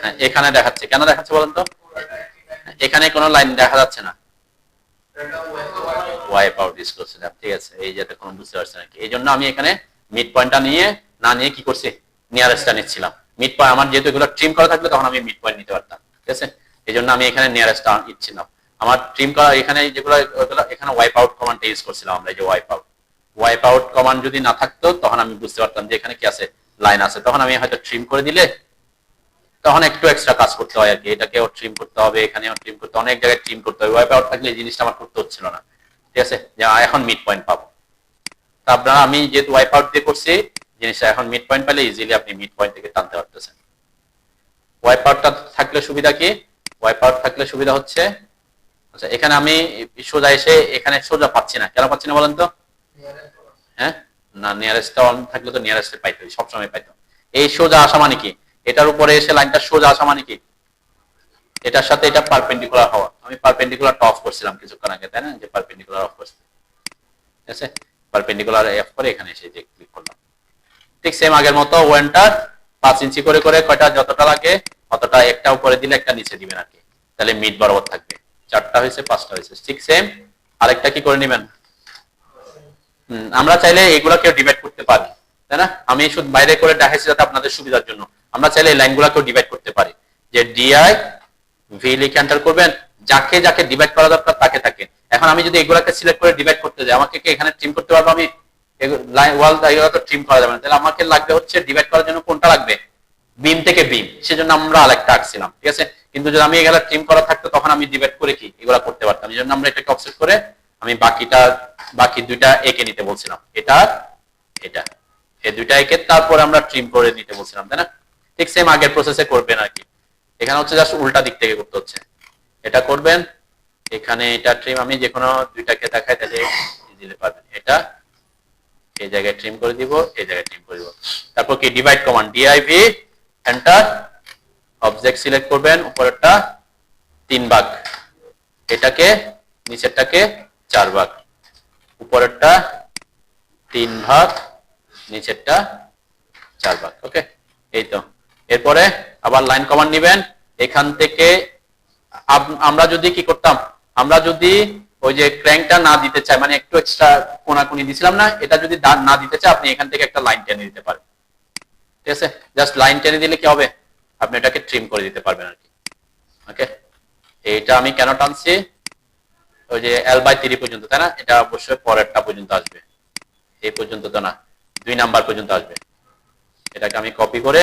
হ্যাঁ, এখানে দেখাচ্ছে। কেন দেখাচ্ছে বলেন তো? এখানে কোনো লাইন দেখা যাচ্ছে না, ওয়াইপ আউট ডিসক্লোজ, ঠিক আছে? এই যেটা কোনো বুঝতে পারছেন নাকি? এই জন্য আমি এখানে মিড পয়েন্টটা নিয়ে না নিয়ে কি করছি, নিয়ারেস্টটা নিচ্ছিলাম। মিড পয়েন্ট আমার যেহেতু এগুলো ট্রিম করা থাকলে তখন আমি মিড পয়েন্ট নিতে পারতাম, ঠিক আছে? এই জন্য আমি এখানে নিয়ারেস্টটা নিচ্ছিলাম। আমার ট্রিম করা এখানে যেগুলো, এখানে ওয়াইপ আউট কমান্ডটা ইউজ করছিলাম আমরা, এই যে ওয়াইপ আউট কমান্ড যদি না থাকতো তখন আমি বুঝতে পারতাম যে এখানে কি আছে, লাইন আছে, তখন আমি হয়তো ট্রিম করে দিলে তখন একটু এক্সট্রা কাজ করতে হয় আর কি, এটাকেও ট্রিম করতে হবে, এখানেও ট্রিম করতে, অনেক জায়গায় ট্রিম করতে হবে। ওয়াইপ আউট থাকলে এই জিনিসটা আমার করতে হচ্ছিল না, ঠিক আছে? যে এখন মিড পয়েন্ট পাবো, তা আপনারা, আমি যেহেতু ওয়াইপ আউট দিয়ে করছি জিনিসটা, এখন মিড পয়েন্ট পেলে ইজিলি আপনি মিড পয়েন্ট থেকে টানতে পারতেছেন। ওয়াইপ আউটটা থাকলে সুবিধা কি, ওয়াইপ আউট থাকলে সুবিধা হচ্ছে, আচ্ছা এখানে আমি সোজা এসে এখানে সোজা পাচ্ছি না, কেন পাচ্ছি না বলেন তো? হ্যাঁ, না, নিয়ারেস্টটা অন থাকলে তো নিয়ারেস্টে পাইতো, সবসময় পাইতো। এই সোজা আসা মানে কি, এটার উপরে এসে লাইনটা সোজা আসা মানে কি, এটার সাথে এটা পারপেন্ডিকুলার হওয়া। আমি পারপেন্ডিকুলার অফ করছিলাম কিছুক্ষণ আগে, তাই না? যে পারপেন্ডিকুলার অফ করছি, ঠিক আছে? পারপেন্ডিকুলার অফ করে এখানে এসে যে ক্লিক করলাম, ঠিক সেম আগের মতো ওয়েনটার 5 ইঞ্চি করে করে কয়টা যতটা লাগে অতটা, একটা উপরে দিলে একটা নিচে দিবেন আর কি, তাহলে মিড বরাবর থাকবে। 4টা হয়েছে, 5টা হয়েছে, ঠিক সেম। আরেকটা কি করে নেবেন, আমরা চাইলে এগুলাকেও ডিভাইড করতে পারি, তাই না? আমি শুধু বাইরে করে দেখাইছি যাতে আপনাদের সুবিধার জন্য। আমরা চাইলে এই লাইনগুলোকেও ডিভাইড করতে পারি, যে ডিআই ভি লিখে এন্টার করবেন, যাকে যাকে ডিভাইড করা দরকার তাকে তাকে। এখন আমি যদি এগুলাকে সিলেক্ট করে ডিভাইড করতে যাই, আমাকে কি এখানে ট্রিম করতে পারবো? আমি ওয়াল এগুলো তো ট্রিম করা যাবে না, তাহলে আমাকে লাগবে হচ্ছে ডিভাইড করার জন্য কোনটা লাগবে, বিম থেকে বিম, সেজন্য আমরা আরেকটা আঁকছিলাম, ঠিক আছে? কিন্তু যদি আমি এগুলা ট্রিম করা থাকতো তখন আমি ডিভাইড করে কি এগুলা করতে পারতাম, এই জন্য আমরা এটাকে অফসেট করে আমি বাকি দুইটা এঁকে নিতে বলছিলাম, এটা এটা, এই দুইটা একে তারপর আমরা ট্রিম করে নিতে বলছিলাম, তাই না? ঠিক সেম আগের প্রসেসে করবেন আর কি। এখানে হচ্ছে জাস্ট উল্টা দিক থেকে করতে হচ্ছে। এটা করবেন, এখানে এটা ট্রিম, আমি যে কোনো দুইটাকে দেখাই তাহলে ইজিলি পাবেন। এটা এই জায়গায় ট্রিম করে দিব, এই জায়গায় ট্রিম করে দিব। তারপর কি divide command, DIV enter, object select করবেন, উপরেরটা 3 ভাগ, এটাকে নিচেরটাকে 4 ভাগ, উপরেরটা 3 ভাগ, নিচেরটা 4 ভাগ। ওকে, এই তো। এরপরে আবার লাইন কমান্ড নেবেন, এখান থেকে আমরা যদি কি করতাম, আমরা যদি ওই যে ক্র্যাঙ্কটা না দিতে চাই, মানে একটু এক্সট্রা কোনাকুনি দিছিলাম না, এটা যদি না দিতে চাই আপনি এখান থেকে একটা লাইন টেনে দিতে পারেন। ঠিক আছে, জাস্ট লাইন টেনে দিলে কি হবে, আপনি এটাকে ট্রিম করে দিতে পারবেন আর কি। ওকে, এইটা আমি কেন টানছি, ওই যে L/3 পর্যন্ত, তাই না? এটা অবশ্যই পরেরটা পর্যন্ত আসবে, এই পর্যন্ত তো না, 2 নাম্বার পর্যন্ত আসবে। এটাকে আমি কপি করে,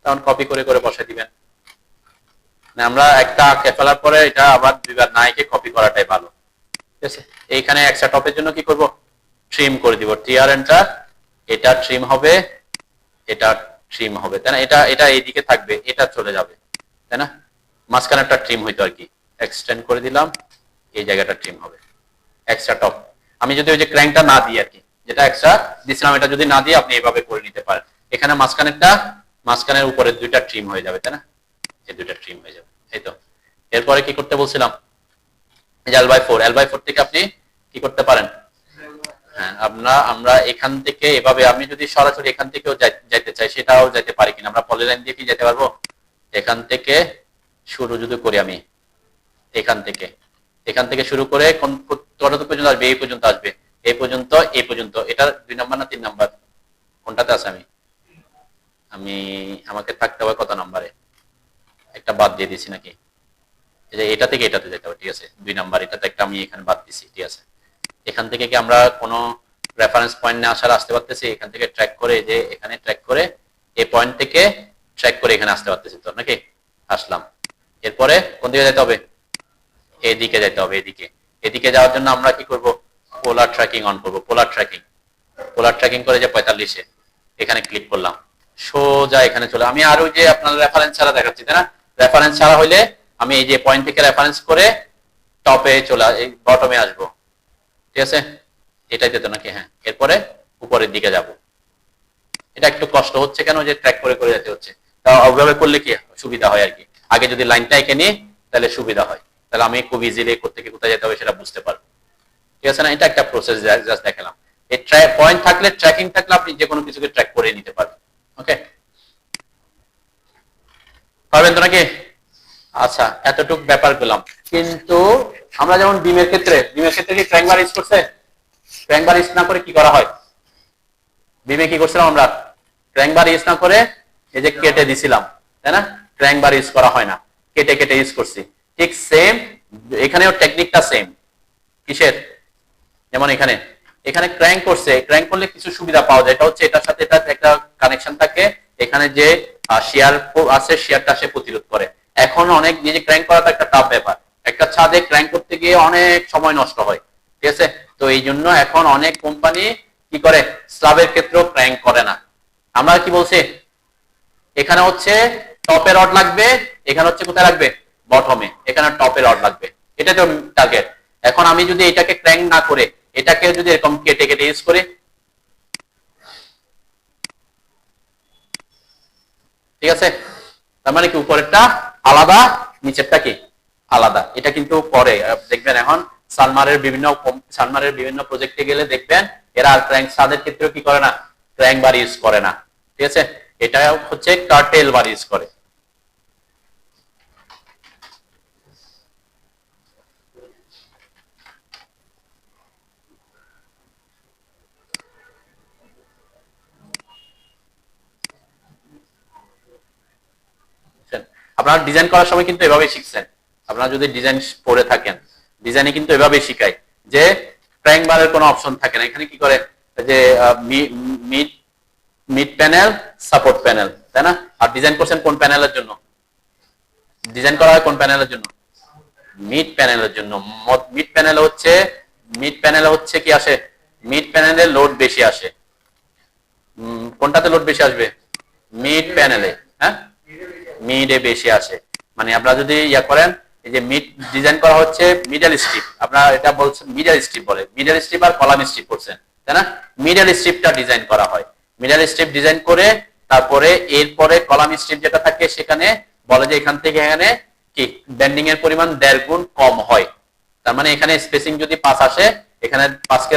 তখন কপি করে করে বসাই দিবেন। আমরা একটা আঁকে ফেলার পরে এটা আবার দুইবার না এঁকে কপি করাটাই ভালো। ঠিক আছে, এইখানে এক্সট্রা টপের জন্য কি করব, ট্রিম করে দিব, টিআর এন্টার, এটা ট্রিম হবে, এটা ট্রিম হবে, তাই না? এটা এটা এইদিকে থাকবে, এটা চলে যাবে, তাই না? মাঝখানে একটা ট্রিম হইতো আর কি, এক্সটেন্ড করে দিলাম, এই জায়গাটা ট্রিম হবে, এক্সট্রা টপ। আমি যদি ওই যে ক্র্যাঙ্কটা না দিই আর কি, যেটা এক্সট্রা দিছিলাম, এটা যদি না দিয়ে আপনি এইভাবে করে নিতে পারেন। এখানে মাঝখানের উপরে দুইটা ট্রিম হয়ে যাবে, তাই না? এই দুইটা ট্রিম হয়ে যাবে, এই তো। এরপরে কি করতে বলছিলাম, L/4 থেকে আপনি কি করতে পারেন, হ্যাঁ, আমরা এখান থেকে এভাবে, আমি যদি সরাসরি এখান থেকেও যাইতে চাই সেটাও যাইতে পারি কিনা, আমরা পলিলাইন দিয়ে কি যেতে পারবো, এখান থেকে শুরু যদি করি আমি, এখান থেকে শুরু করে কত পর্যন্ত আসবে, এই পর্যন্ত আসবে, এই পর্যন্ত, এটা 2 নাম্বার না 3 নাম্বার, কোনটাতে আছে, আমাকে থাকতে হবে কত নাম্বারে, একটা বাদ দিয়ে দিছি নাকি, এটা থেকে এটাতে যেতে হবে। ঠিক আছে, 2 নাম্বার, এটাতে একটা আমি এখানে বাদ দিছি। ঠিক আছে, এখান থেকে কি আমরা কোনো রেফারেন্স পয়েন্ট নিয়ে আসার আসতে পারতেছি, এখান থেকে ট্র্যাক করে, যে এখানে ট্র্যাক করে এই পয়েন্ট থেকে ট্র্যাক করে এখানে আসতে পারতেছি তো নাকি, আসলাম। এরপরে কোন দিকে যেতে হবে, এদিকে যেতে হবে, এদিকে যাওয়ার জন্য আমরা কি করব, পোলার ট্র্যাকিং অন করব, পোলার ট্র্যাকিং করে যে 45-এ এখানে ক্লিক করলাম, সোজা এখানে চলে, আমি আর ওই যে আপনার রেফারেন্স ছাড়া দেখাচ্ছি, তাই না? রেফারেন্স ছাড়া হইলে আমি এই যে পয়েন্ট থেকে রেফারেন্স করে টপে চলে, এই বটমে আসবো। ঠিক আছে, এটাই তো নাকি, হ্যাঁ। এরপরে উপরের দিকে যাব, এটা একটু কষ্ট হচ্ছে কেন, যে ট্র্যাক করে করে যেতে হচ্ছে, তা ওভাবে করলে কি সুবিধা হয় আর কি, আগে যদি লাইনটা এঁকে নিই তাহলে সুবিধা হয়, তাহলে আমি খুব ইজিলি কোথেকে কোথায় যেতে হবে সেটা বুঝতে পারবো। ঠিক আছে না, এটা একটা প্রসেস জাস্ট দেখালাম। এই পয়েন্ট থাকলে, ট্র্যাকিং থাকলে আপনি যে কোনো কিছুকে ট্র্যাক করে নিতে পারবেন। ওকে, পারবেন তো নাকি? আচ্ছা, এতটুক ব্যাপার পেলাম। কিন্তু আমরা যেমন বিমের ক্ষেত্রে কি ক্র্যাঙ্ক বার ইউজ করছে, ক্র্যাঙ্ক বার ইউজ না করে কি করা হয়, বিমে কি করছিলাম আমরা, ক্র্যাঙ্ক বার ইউজ না করে এই যে কেটে দিছিলাম, তাই না? ক্র্যাঙ্ক বার ইউজ করা হয় না, কেটে কেটে ইউজ করছি। ঠিক সেম এখানেও টেকনিকটা সেম। কিসের, যেমন এখানে ক্র্যাঙ্ক করছে, ক্র্যাঙ্ক করলে কিছু সুবিধা পাওয়া যায়, এটা হচ্ছে এটার সাথে এটা একটা কানেকশন থাকে, এখানে যে শেয়ার আছে শেয়ারটা সে প্রতিরোধ করে। এখন অনেক এই যে ক্র্যাঙ্ক করাটা একটা টাফ ব্যাপার, একটা ছাদে ক্র্যাঙ্ক করতে গিয়ে অনেক সময় নষ্ট হয়। ঠিক আছে, তো এই জন্য এখন অনেক কোম্পানি কি করে, স্ল্যাবের ক্ষেত্রেও ক্র্যাঙ্ক করে না। আমরা কি বলছি, এখানে হচ্ছে টপে রড লাগবে, এখানে হচ্ছে কোথায় লাগবে, বটমে, এখানে টপে রড লাগবে, এটা তো টার্গেট। এখন আমি যদি এটাকে ক্র্যাঙ্ক না করে এটাকে যদি এরকম কেটে কেটে ইউজ করি, ঠিক আছে, তার মানে কি উপরেরটা আলাদা, নিচেরটা কি আলাদা। এটা কিন্তু পরে দেখবেন, এখন সানমারের বিভিন্ন প্রজেক্টে গেলে দেখবেন এরা আর ক্র্যাঙ্ক ছাদের ক্ষেত্রেও কি করে না, ক্র্যাঙ্ক বার ইউজ করে না। ঠিক আছে, এটা হচ্ছে কার্টেল বার ইউজ করে। আপনারা ডিজাইন করার সময় কিন্তু এভাবেই শিখছেন, আপনারা যদি ডিজাইন পড়ে থাকেন, ডিজাইনে কিন্তু এভাবেই শিখায় যে ক্র্যাঙ্ক বারের কোনো অপশন থাকে না। এখানে কি করে, যে মিড প্যানেল, সাপোর্ট প্যানেল, তাই না? আর ডিজাইন করছেন কোন প্যানেলের জন্য, ডিজাইন করা হয় কোন প্যানেলের জন্য, মিড প্যানেলের জন্য। মিড প্যানেলে হচ্ছে কি আসে, মিড প্যানেলে লোড বেশি আসে, কোনটাতে লোড বেশি আসবে? মিড প্যানেলে। হ্যাঁ, মিডে বেশি আসে। মানে আপনারা যদি ইয়া করেন, এই যে মিড ডিজাইন করা হচ্ছে মিডল স্ট্রিপ, আপনারা এটা বলছেন মিডল স্ট্রিপ বলে, মিডল স্ট্রিপ আর কলাম স্ট্রিপ করছেন, তাই না? মিডল স্ট্রিপটা ডিজাইন করা হয়, মিডল স্ট্রিপ ডিজাইন করে তারপরে এরপরে কলাম স্ট্রিপ যেটা থাকে সেখানে বলে যে এখান থেকে এখানে কি বেন্ডিং এর পরিমাণ 1.5 গুণ কম হয়। তার মানে এখানে স্পেসিং যদি 5 আসে, এখানে 5 কে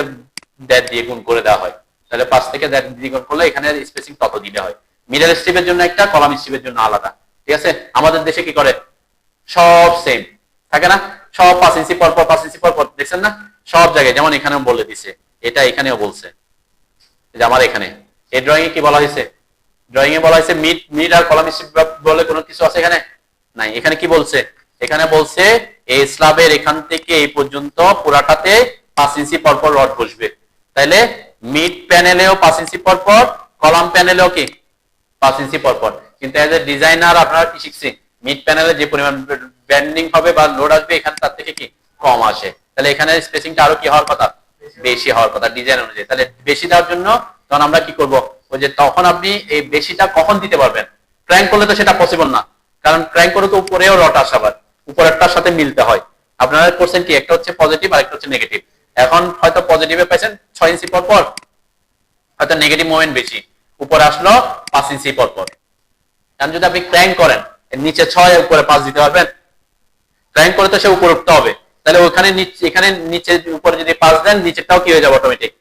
1.5 দিয়ে গুণ করে দেওয়া হয়, তাহলে 5 থেকে 1.5 দিয়ে গুণ করলে এখানে স্পেসিং তত দিতে হয়। মিডল স্ট্রিপের জন্য একটা, কলাম স্ট্রিপের জন্য আলাদা। ঠিক আছে, আমাদের দেশে কি করে সব সেম থাকে না, সব 5 ইঞ্চি পর পর 5 ইঞ্চি পর পর, দেখছেন না সব জায়গায়, যেমন এখানেও বলে দিছে, এটা এখানেও বলছে যে আমার এখানে এই ড্রয়িং এ কি বলা হয়েছে, ড্রয়িং এ বলা হয়েছে মিড মিড আর কলাম স্ট্রিপ বলে কোনো কিছু আছে এখানে নাই। এখানে কি বলছে, এখানে বলছে এই স্ল্যাবের এখান থেকে এই পর্যন্ত পুরাটাতে 5 ইঞ্চি পর পর রড বসবে। তাইলে মিড প্যানেলেও 5 ইঞ্চি পর পর, কলাম প্যানেলেও কি 5 ইঞ্চি পর পর। কিন্তু এজ এ ডিজাইনার আপনারা কি শিখছি, মিড প্যানেলে যে পরিমাণ বেন্ডিং হবে বা লোড আসবে এখানে তার থেকে কি কম আসে, তাহলে এখানে স্পেসিংটা আরো কি হওয়ার কথা, বেশি হওয়ার কথা ডিজাইন অনুযায়ী। তাহলে বেশি দেওয়ার জন্য তখন আমরা কি করব, ওই যে তখন আপনি এই বেশিটা কখন দিতে পারবেন, ক্র্যাঙ্ক করলে তো সেটা পসিবল না, কারণ ক্র্যাঙ্ক করে তো উপরেও রড আসাবার, উপরেরটার সাথে মিলতে হয়। আপনারা করছেন কি, একটা হচ্ছে পজিটিভ আর একটা হচ্ছে নেগেটিভ। এখন হয়তো পজিটিভে পাইছেন 6 ইঞ্চি পর পর, হয়তো নেগেটিভ মোমেন্ট বেশি, উপরে আসলো 5 ইঞ্চি পর পর। কারণ যদি আপনি ক্র্যাঙ্ক করেন নিচে 6 উপরে 5 দিতে পারবেন, ক্র্যাঙ্ক করে তো সে উপরে উঠতে হবে, তাহলে ওখানে এখানে নিচে উপরে যদি 5 দেন নিচেরটাও কি হয়ে যাবে, অটোমেটিক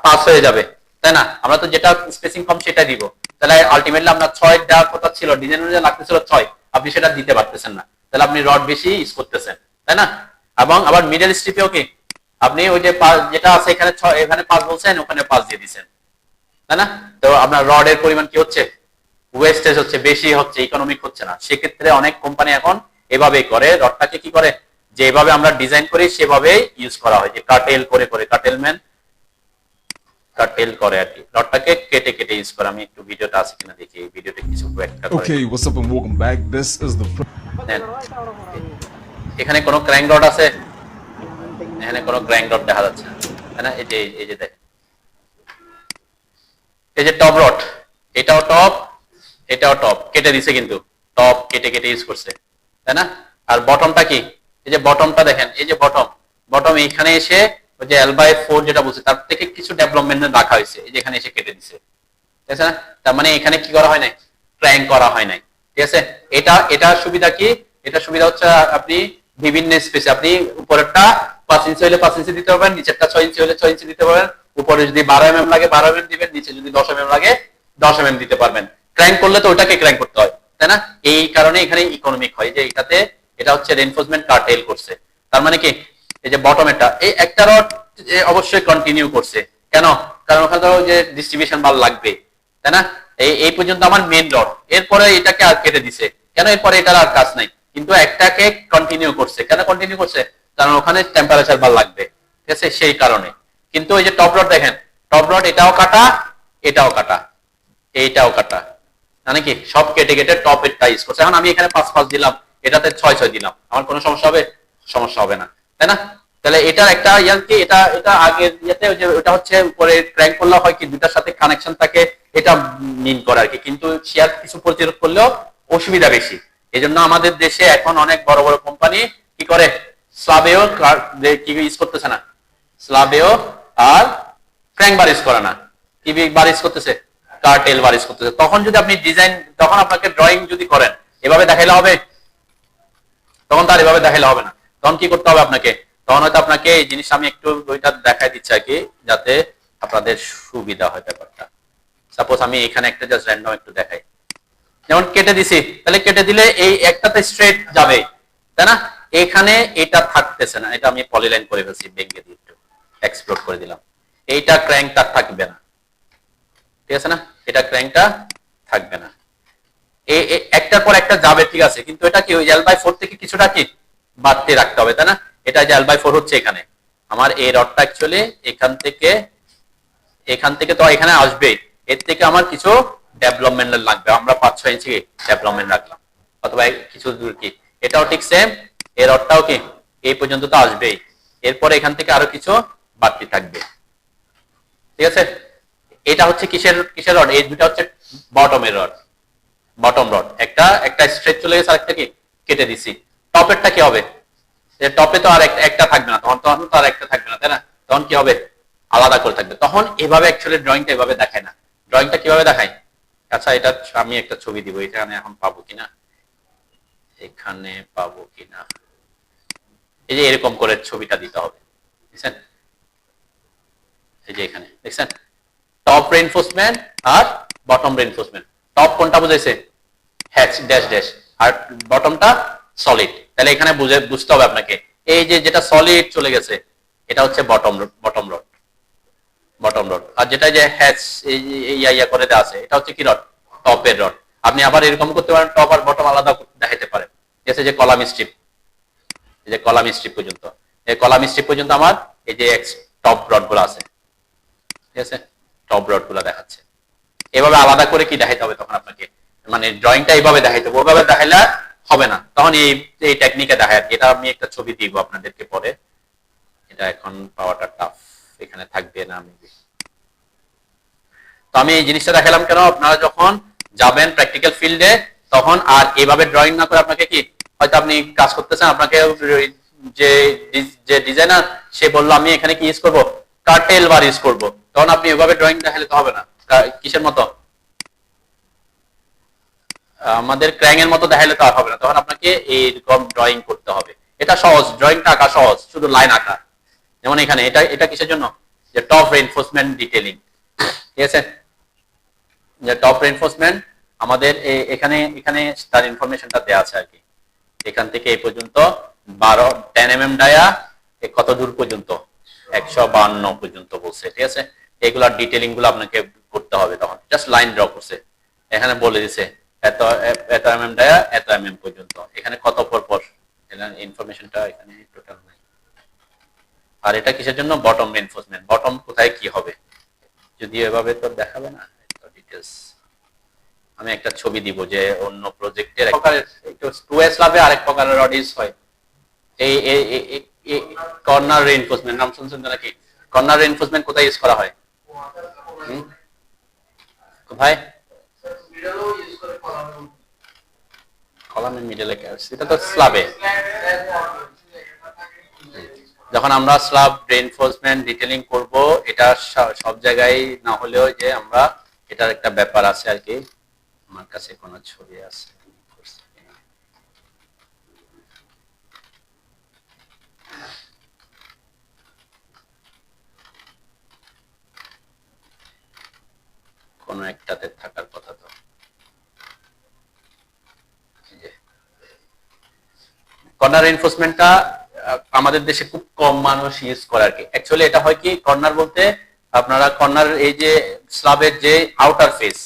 5 হয়ে যাবে, তাই না? আমরা তো যেটা স্পেসিং কম সেটা দিব, তাহলে আলটিমেটলি আপনার 6 দেওয়ার কথা ছিল, ডিজাইন অনুযায়ী লাগতেছিল 6, আপনি সেটা দিতে পারতেছেন না, তাহলে আপনি রড বেশি ইউজ করতেছেন, তাই না? এবং আবার মিডল স্ট্রিপেও কি আপনি ওই যে যেটা আছে এখানে 6, এখানে 5 বলছেন, ওখানে 5 দিয়ে দিবেন, তাই না? তো আপনার রডের পরিমাণ কি হচ্ছে, ওয়েস্টেজ হচ্ছে, বেশি হচ্ছে, ইকোনমিক হচ্ছে না। সেক্ষেত্রে অনেক কোম্পানি এখন এভাবেই করে, রডটাকে কি করে, যেভাবে আমরা ডিজাইন করি সেভাবেই ইউজ করা হয়, যে কাটেল করে করে, কাটেলম্যান কাটেল করে আর কি, রডটাকে কেটে কেটে ইউজ করে। আমি একটু ভিডিওটা আছে কিনা দেখি, এই ভিডিওটা কিছু একটা করে। Okay, what's up and welcome back. This is the নেন। এখানে কোনো ক্র্যাঙ্ক রড আছে, এখানে কোনো ক্র্যাঙ্ক রড দেখা যাচ্ছে না, তাই না? এই যে দেখেন, এই যে টপ রড, এটাও টপ, এটাও টপ, কেটে দিছে, কিন্তু টপ কেটে কেটে ইউজ করছে, তাই না? আর বটমটা কি, এই যে বটমটা দেখেন, এই যে বটম, বটম এখানে এসে ওই যে L/4 যেটা বলছে তার থেকে কিছু ডেভেলপমেন্ট রাখা হয়েছে, এই যে এখানে এসে কেটে দিছে, ঠিক আছে না? তার মানে এখানে কি করা হয় নাই, ক্র্যাঙ্ক করা হয় নাই, ঠিক আছে? এটা সুবিধা কি, এটা সুবিধা হচ্ছে আপনি বিভিন্ন স্পেসে, আপনি উপরেরটা 5 ইঞ্চি হলে 5 ইঞ্চি দিতে পারবেন, নিচেরটা 6 ইঞ্চি হলে 6 ইঞ্চি দিতে পারবেন, উপরে যদি 12 mm লাগে 12 mm দিবেন, নিচে যদি 10 mm লাগে 10 mm দিতে পারবেন। ক্র্যাঙ্ক করলে তো ওটাকে ক্র্যাঙ্ক করতে হয়, তাই না? এই কারণে এখানে ইকোনমিক হয়, যে এটাতে এটা হচ্ছে রেইনফোর্সমেন্ট কার্টেল করছে। তার মানে কি, এই যে বটম এটা, এই একটা রড অবশ্যই কন্টিনিউ করছে, কেন? কারণ ওখানে তো যে ডিস্ট্রিবিউশন বার লাগবে, তাই না? এই পর্যন্ত আমার মেইন রড, এরপরে এটাকে আর কেটে দিছে, কেন? এরপরে এটার আর কাজ নাই, কিন্তু একটাকে কন্টিনিউ করছে, কেন কন্টিনিউ করছে? কারণ ওখানে টেম্পারেচার বার লাগবে, ঠিক আছে, সেই কারণে। কিন্তু এই যে টপ রড দেখেন, টপ রড এটাও কাটা, এটাও কাটা, এইটাও কাটা, মানে কি সব কেটে কেটে টপ এরটা ইউজ করছে। এখন আমি এখানে 5 দিলাম, এটাতে 6 দিলাম, আমার কোনো সমস্যা হবে? সমস্যা হবে না, তাই না? তাহলে এটার একটা ইয়ার কি, এটা আগের ইয়েতে যে ওটা হচ্ছে উপরে ক্র্যাঙ্ক করলে হয় কি দুটার সাথে কানেকশন থাকে, এটা মিন করে আর কি, কিন্তু শেয়ার কিছু প্রতিরোধ করলেও অসুবিধা বেশি। এই জন্য আমাদের দেশে এখন অনেক বড় বড় কোম্পানি কি করে, স্ল্যাবেও কি ইউজ করতেছে না, স্ল্যাবেও আর ক্র্যাঙ্ক বার ইউজ করে না, কি বার ইউজ করতেছে, কার্টেল বার ইউজ করতেছে। তখন যদি আপনি ডিজাইন, তখন আপনাকে ড্রয়িং যদি করেন এভাবে দেখাইলে হবে, তখন তার এভাবে দেখাইলে হবে না, তখন কি করতে হবে আপনাকে, তখন হয়তো আপনাকে এই জিনিস আমি একটু ওইটা দেখাই দিচ্ছি আর কি, যাতে আপনাদের সুবিধা হয় ব্যাপারটা। সাপোজ আমি এখানে একটা জাস্ট র্যান্ডম একটু দেখাই, যেমন কেটে দিছি, তাহলে কেটে দিলে এই একটাতে স্ট্রেট যাবে, তাই না? এখানে এটা থাকতেছে না, এটা আমি পলিলাইন করে ফেলছি, বেঙ্গে দিয়ে একটু এক্সপ্লোড করে দিলাম, এইটা ক্র্যাঙ্কটা থাকবে না, ঠিক আছে না? এটা ক্র্যাঙ্কটা থাকবে না, একটার পর একটা যাবে, ঠিক আছে, কিন্তু এটা কি ওই L/4 থেকে কিছুটা কি বাড়তে রাখতে হবে, তাই না? এটা যে L/4 হচ্ছে এখানে, আমার এই রডটা অ্যাকচুয়ালি এখান থেকে তো এখানে আসবে, এর থেকে আমার কিছু ডেভেলপমেন্ট লাগবে, আমরা 5-6 ইঞ্চি ডেভেলপমেন্ট রাখলাম, অথবা কিছু দূর কি, এটাও ঠিক সেম, এই রডটাও কি এই পর্যন্ত তো আসবেই, এরপরে এখান থেকে আরো কিছু বাড়তি থাকবে, ঠিক আছে? এটা হচ্ছে কিসের কিসের রড, এই দুটো হচ্ছে বটমের রড, বটম রড। একটা স্ট্রেচ চলে গেছে, আরেকটা কি কেটে দিছি। টপেরটা কি হবে, যে টপে তো আর একটা থাকবে না, তখন তখন তো আর একটা থাকবে না, তাই না? তখন কি হবে, আলাদা করে থাকবে। তখন এভাবে অ্যাকচুয়ালি ড্রয়িংটা এভাবে দেখায় না। ড্রয়িংটা কিভাবে দেখায়? আচ্ছা, এটা আমি একটা ছবি দিব, এখানে এখন পাবো কিনা, এখানে পাবো কিনা, এই যে এরকম করে ছবিটা দিতে হবে, বুঝছেন? এই যে এখানে দেখছেন টপ রেইনফোর্সমেন্ট আর বটম রেইনফোর্সমেন্ট। টপ কোনটা বুঝাইছে, হ্যাচ ড্যাশ ড্যাশ, আর বটমটা সলিড। তাহলে এখানে বুঝতে হবে আপনাকে, এই যে যেটা সলিড চলে গেছে এটা হচ্ছে বটম রড, বটম রড। আর যেটা যে হ্যাচ ইয়া করে দেওয়া আছে এটা হচ্ছে কি রড, টপের রড। আপনি আবার এরকম করতে পারেন, টপ আর বটম আলাদা দেখাইতে পারেন। ঠিক আছে, যে কলাম স্ট্রিপ, এই যে কলাম স্ট্রিপ পর্যন্ত, এই কলাম স্ট্রিপ পর্যন্ত আমার এই যে টপ রড গুলো আছে, ঠিক আছে, টপ রড গুলো দেখাচ্ছে। এভাবে আলাদা করে কি দেখাইতে হবে তখন আপনাকে, মানে ড্রয়িংটা এইভাবে দেখাইতে হবে, ওইভাবে দেখাইলে হবে না, তখন এই টেকনিকে দেখায়। এটা আমি একটা ছবি দিব আপনাদেরকে পরে, এটা এখন পাওয়াটা টাফ, এখানে থাকবে না। আমি তো আমি এই জিনিসটা দেখালাম কেন, আপনারা যখন যাবেন প্র্যাকটিক্যাল ফিল্ডে তখন আর এইভাবে ড্রয়িং না করে আপনাকে কি, হয়তো আপনি কাজ করতেছেন, আপনাকে যে যে ডিজাইনার সে বললো আমি এখানে কি ইউজ করবো, কার্টেল বার ইউজ করবো, তখন আপনি এভাবে ড্রয়িং দেখালে তো হবে না। কিসের মতো, আমাদের ক্র্যাং এর মতো দেখাইলে তো আর হবে না, তখন আপনাকে এইরকম ড্রয়িং করতে হবে। এটা সহজ, ড্রয়িংটা আঁকা সহজ, শুধু লাইন আঁকা। যেমন এখানে এটা এটা কিসের জন্য, যে টপ রেইনফোর্সমেন্ট ডিটেইলিং, ঠিক আছে, যে টপ রেইনফোর্সমেন্ট আমাদের এখানে এখানে তার ইনফরমেশনটা দেওয়া আছে আর কি। এখান থেকে এই পর্যন্ত 10 mm ডায়া কত দূর পর্যন্ত, 152 পর্যন্ত বলছে, ঠিক আছে। এগুলা ডিটেইলিং গুলো আপনাকে করতে হবে, তখন জাস্ট লাইন ড্র করছে, এখানে বলে দিছে এত এত mm ডায়া এত mm পর্যন্ত, এখানে কত পর ইনফরমেশনটা এখানে টোটাল নাই। আর এটা কিসের জন্য, বটম রেইনফোর্সমেন্ট, বটম কোথায় কি হবে, যদি এভাবে তো দেখাবে না ডিটেইলস। আমি একটা ছবি দিব যে অন্য প্রজেক্টের এক প্রকারের একটু 2 স্ল্যাবে আরেক প্রকারের রড ইউজ হয়। এই কর্নার রেইনফোর্সমেন্ট নাম শুনছেন তো নাকি? কর্নার রেইনফোর্সমেন্ট কোথায় ইউজ করা হয় ভাই? কলামের মিডলে, এটা তো স্ল্যাবে। যখন আমরা স্ল্যাব রেইনফোর্সমেন্ট ডিটেইলিং করব, এটা সব জায়গায় না হলেও যে আমরা এটার একটা ব্যাপার আছে আর কি। আমার কাছে কোনো ছবি আছে, কোন একটাতে থাকার কথা তো। কর্নার রেইনফোর্সমেন্টটা আমাদের দেশে খুব কম মানুষ ইউজ করে আর কি। অ্যাকচুয়ালি এটা হয় কি, কর্নার বলতে আপনারা কর্নার এই যে স্ল্যাবের যে আউটার ফেস,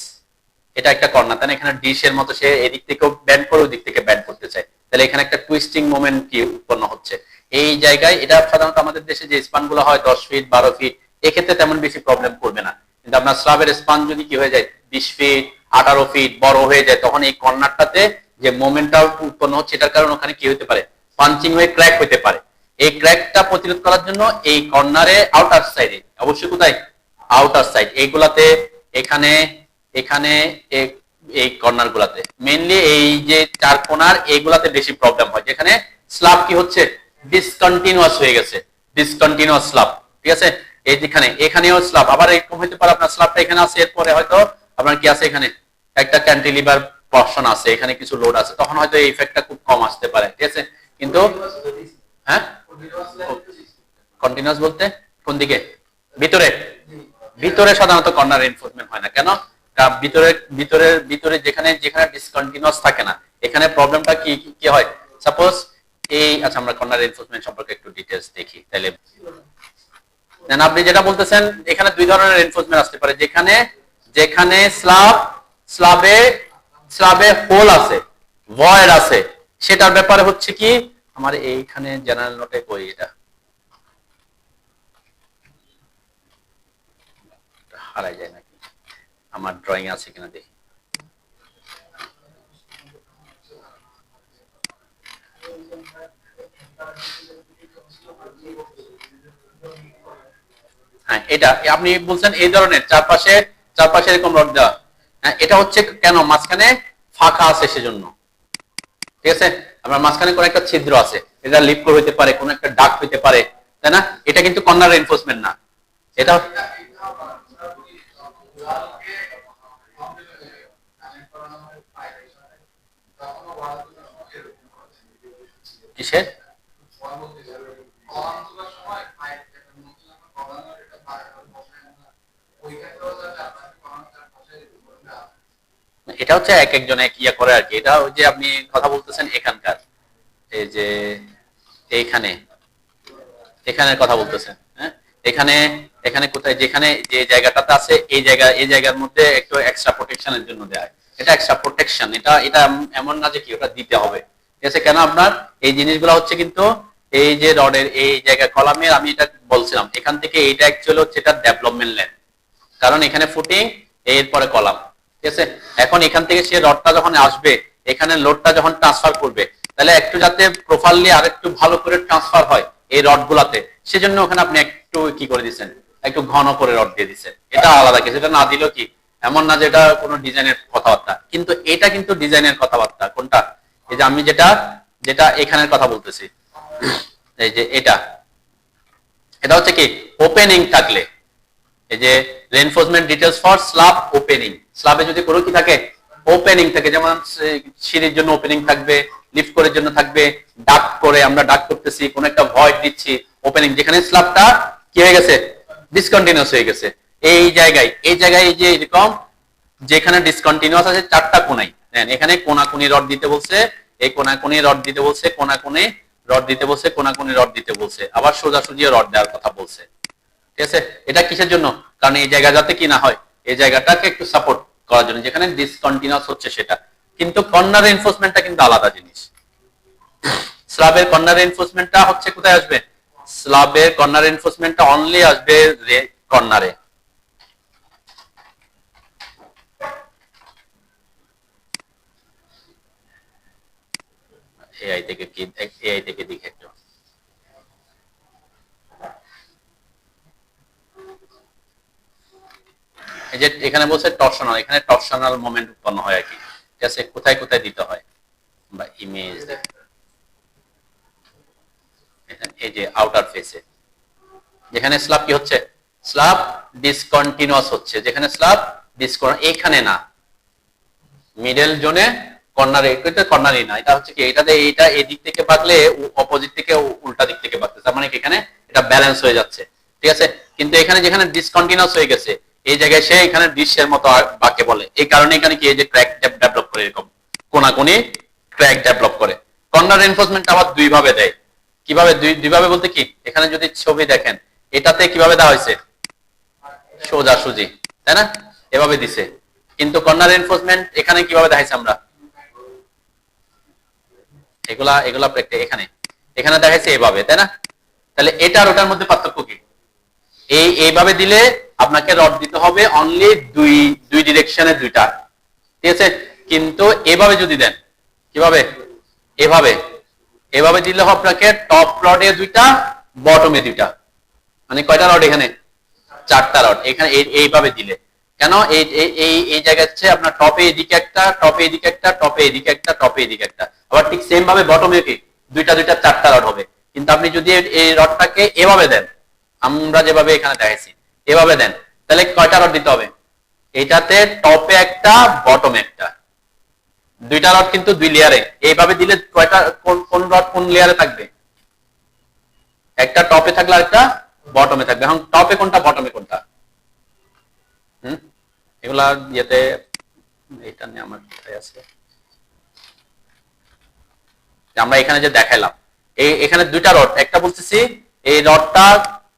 এটা একটা কর্নার, তাই না? এখানে ডিশের মতো সে এদিক থেকেও ব্যান্ড করে ওই দিক থেকে ব্যান্ড করতে চায়, তাহলে এখানে একটা টুইস্টিং মোমেন্ট কি উৎপন্ন হচ্ছে এই জায়গায়। এটা সাধারণত আমাদের দেশে যে স্পান গুলো হয় 10 ফিট 12 ফিট, এক্ষেত্রে তেমন বেশি প্রবলেম করবে না। কিন্তু আপনার স্ল্যাবের স্পান যদি কি হয়ে যায় 20 ফিট 18 ফিট বড় হয়ে যায়, তখন এই কর্নারটাতে যে মোমেন্টটা উৎপন্ন হচ্ছে এটার কারণে ওখানে কি হতে পারে, পাঞ্চিং হয়ে ক্র্যাক হতে পারে। এই ক্র্যাকটা প্রতিরোধ করার জন্য এই কর্নারে আউটার সাইডে, অবশ্যই কোথায়, আউটার সাইড, এইগুলাতে, এখানে এখানে এই কর্নার গুলাতে মেইনলি এই যে 4 কোণার এইগুলাতে বেশি প্রবলেম হয়, যেখানে স্ল্যাব কি হচ্ছে, ডিসকন্টিনিউয়াস হয়ে গেছে, ডিসকন্টিনিউয়াস স্ল্যাব, ঠিক আছে। এই যেখানে এখানেও স্ল্যাব, আবার এরকম হতে পারে আপনার স্ল্যাবটা এখানে আছে, এরপরে হয়তো আপনার কি আছে, এখানে একটা ক্যান্টিলিভার পোরশন আছে, এখানে কিছু লোড আছে, তখন হয়তো এই ইফেক্টটা খুব কম আসতে পারে, ঠিক আছে। কিন্তু হ্যাঁ, কন্টিনিউয়াস বলতে কোন দিকে, ভিতরে, ভিতরে সাধারণত কর্নার রেইনফোর্সমেন্ট হয় না। কেন? ভিতরে ভিতরে ভিতরে যেখানে যেখানে ডিসকন্টিনিউয়াস থাকে না, এখানে প্রবলেমটা কি কি হয়, সাপোজ এই, আচ্ছা আমরা কর্নার রেইনফোর্সমেন্ট সম্পর্কে একটু ডিটেইলস দেখি তাহলে। দেন আপনি যেটা বলতেছেন, এখানে দুই ধরনের রেইনফোর্সমেন্ট আসতে পারে, যেখানে যেখানে স্ল্যাবে হোল আছে, ভয়েড আছে, সেটার ব্যাপারে হচ্ছে কি, আমার এইখানে জেনারেল নোটে কই, এটা হারাই যায় নাকি, আমার ড্রয়িং আছে কিনা দেখি। হ্যাঁ, এটা আপনি বলছেন এই ধরনের চারপাশে চারপাশে এরকম রড দেওয়া। হ্যাঁ, এটা হচ্ছে কেন, মাঝখানে ফাঁকা আছে সেজন্য। ঠিক আছে, আপনার মাঝখানে কোন একটা ছিদ্র আছে, এটা লিপ করে হইতে পারে, কোন একটা ডাক হইতে পারে, তাই না? এটা কিন্তু কর্নার রেইনফোর্সমেন্ট না, এটা কিসের? এটা হচ্ছে এক একজন এক ইয়া করে আর কি। এটা ওই যে আপনি কথা বলতেছেন এখানকার, এই যে এইখানে, এখানের কথা বলতেছেন, হ্যাঁ, এখানে এখানে কোথায়, যেখানে যে জায়গাটাতে আছে এই জায়গার মধ্যে একটু এক্সট্রা প্রোটেকশনের জন্য দেয়। এটা এক্সট্রা প্রোটেকশন, এটা এটা এমন না যে কি ওটা দিতে হবে। ঠিক আছে, কেন আপনার এই জিনিসগুলো হচ্ছে কিন্তু এই যে রডের এই জায়গা কলামের, আমি এটা বলছিলাম এখান থেকে এইটা অ্যাকচুয়ালি হচ্ছে এটা ডেভেলপমেন্ট লেন, কারণ এখানে ফুটিং এরপরে কলাম। ঠিক আছে, এখন এখান থেকে সে রডটা যখন আসবে, এখানে লোডটা যখন ট্রান্সফার করবে, তাহলে একটু যাতে প্রপারলি আর একটু ভালো করে ট্রান্সফার হয় এই রড গুলাতে, সেজন্য ওখানে আপনি একটু কি করে দিচ্ছেন, একটু ঘন করে রড দিয়ে দিচ্ছেন। এটা আলাদা কিছু, এটা না দিলেও কি এমন না যে এটা কোনো ডিজাইনের কথাবার্তা, কিন্তু এটা কিন্তু ডিজাইনের কথাবার্তা। কোনটা? এই যে আমি যেটা যেটা এখানের কথা বলতেছি, এই যে এটা এটা হচ্ছে কি ওপেনিং থাকলে, এই যে reinforcement details for slab opening, স্ল্যাবে যদি কোনো কি থাকে ওপেনিং থাকে, যেমন সিঁড়ির জন্য ওপেনিং থাকবে, লিফট করার জন্য থাকবে, ডাক করে আমরা ডাক করতেছি, কোন একটা ভয়েড দিচ্ছি, ওপেনিং, যেখানে স্ল্যাবটা কি হয়ে গেছে, ডিসকন্টিনিউয়াস হয়ে গেছে, এই জায়গায় এই যে এরকম যেখানে ডিসকন্টিনিউয়াস আছে চারটা কোণায়, এখানে কোনাকুনি রড দিতে বলছে, এই কোনাকুনি রড দিতে বলছে, কোনাকুনি রড দিতে বলছে, কোনাকুনি রড দিতে বলছে, আবার সোজাসুজি রড দেওয়ার কথা বলছে। ঠিক আছে, এটা কিসের জন্য? কারণ এই জায়গা যাতে কি না হয়, এই জায়গাটাকে একটু সাপোর্ট করার জন্য, যেখানে ডিসকন্টিনিউয়াস হচ্ছে সেটা। কিন্তু কর্নার রেইনফোর্সমেন্টটা কিন্তু আলাদা জিনিস। স্ল্যাবের কর্নার রেইনফোর্সমেন্টটা হচ্ছে কোথায় আসবে? স্ল্যাবের কর্নার রেইনফোর্সমেন্টটা অনলি আসবে কর্নারে। এআই থেকে কি, এআই থেকে দেখে একটু, এই যে এখানে বলছে টরশনাল, এখানে টরশনাল মোমেন্ট উৎপন্ন হয় আর কি। ঠিক আছে, কোথায় কোথায় দিতে হয় বা ইমেজ, এই যে আউটার ফেসে যেখানে স্ল্যাব কি হচ্ছে, স্ল্যাব ডিসকন্টিনিউয়াস হচ্ছে, যেখানে স্ল্যাব এখানে না, মিডল জোনে কর্নারে, এটা কর্নারই না, এটা হচ্ছে কি এটাতে, এইটা এই দিক থেকে বাঁকলে অপোজিট থেকে উল্টা দিক থেকে বাঁকতেছে, তার মানে এখানে এটা ব্যালেন্স হয়ে যাচ্ছে। ঠিক আছে, কিন্তু এখানে যেখানে ডিসকন্টিনিউয়াস হয়ে গেছে এই জায়গায় সে এখানে ডিশের মতো বাঁকে বলে, এই কারণে এখানে কি এই যে ক্র্যাক ডেভেলপ করে, এরকম কোনাকুনি ক্র্যাক ডেভেলপ করে। কর্নার রেইনফোর্সমেন্ট আবার দুই ভাবে দেয়। কিভাবে? দুই ভাবে বলতে কি, এখানে যদি ছবি দেখেন এটাতে কিভাবে দেওয়া হয়েছে, সোজাসুজি, তাই না, এভাবে দিছে। কিন্তু কর্নার রেইনফোর্সমেন্ট এখানে কিভাবে দেখাইছে আমরা, এগুলা এগুলা এখানে এখানে দেখাইছে এভাবে, তাই না? তাহলে এটা আর ওটার মধ্যে পার্থক্য কি? এইভাবে দিলে আপনাকে রড দিতে হবে অনলি দুই ডিরেকশনে দুইটা। ঠিক আছে, কিন্তু এভাবে যদি দেন, কিভাবে, এভাবে এভাবে দিলে আপনাকে টপ রডে দুইটা, বটমে দুইটা, মানে কয়টা রড এখানে, চারটা রড এখানে এইভাবে দিলে। কেন? এই জায়গা হচ্ছে আপনার টপে এদিকে একটা, টপে এদিকে একটা, টপে এদিকে একটা, টপে এদিকে একটা, আবার ঠিক সেম ভাবে বটমে কি দুইটা চারটা রড হবে। কিন্তু আপনি যদি এই রডটাকে এভাবে দেন, আমরা যেভাবে এখানে দেখাইছি এভাবে দেন, তাহলে কয়টা রড দিতে হবে? এটাতে টপে একটা, বটমে একটা, দুইটা রড কিন্তু দুই লেয়ারে। এইভাবে দিলে কয়টা, কোন রড কোন লেয়ারে থাকবে? একটা টপে থাকলে একটা বটমে থাকবে। এখন টপে কোনটা, বটমে কোনটা? এগুলা ইয়েতে, এটা নিয়ে আমার কোথায় আছে, আমরা এখানে যে দেখাইলাম, এখানে দুইটা রড, একটা বলতেছি এই রডটা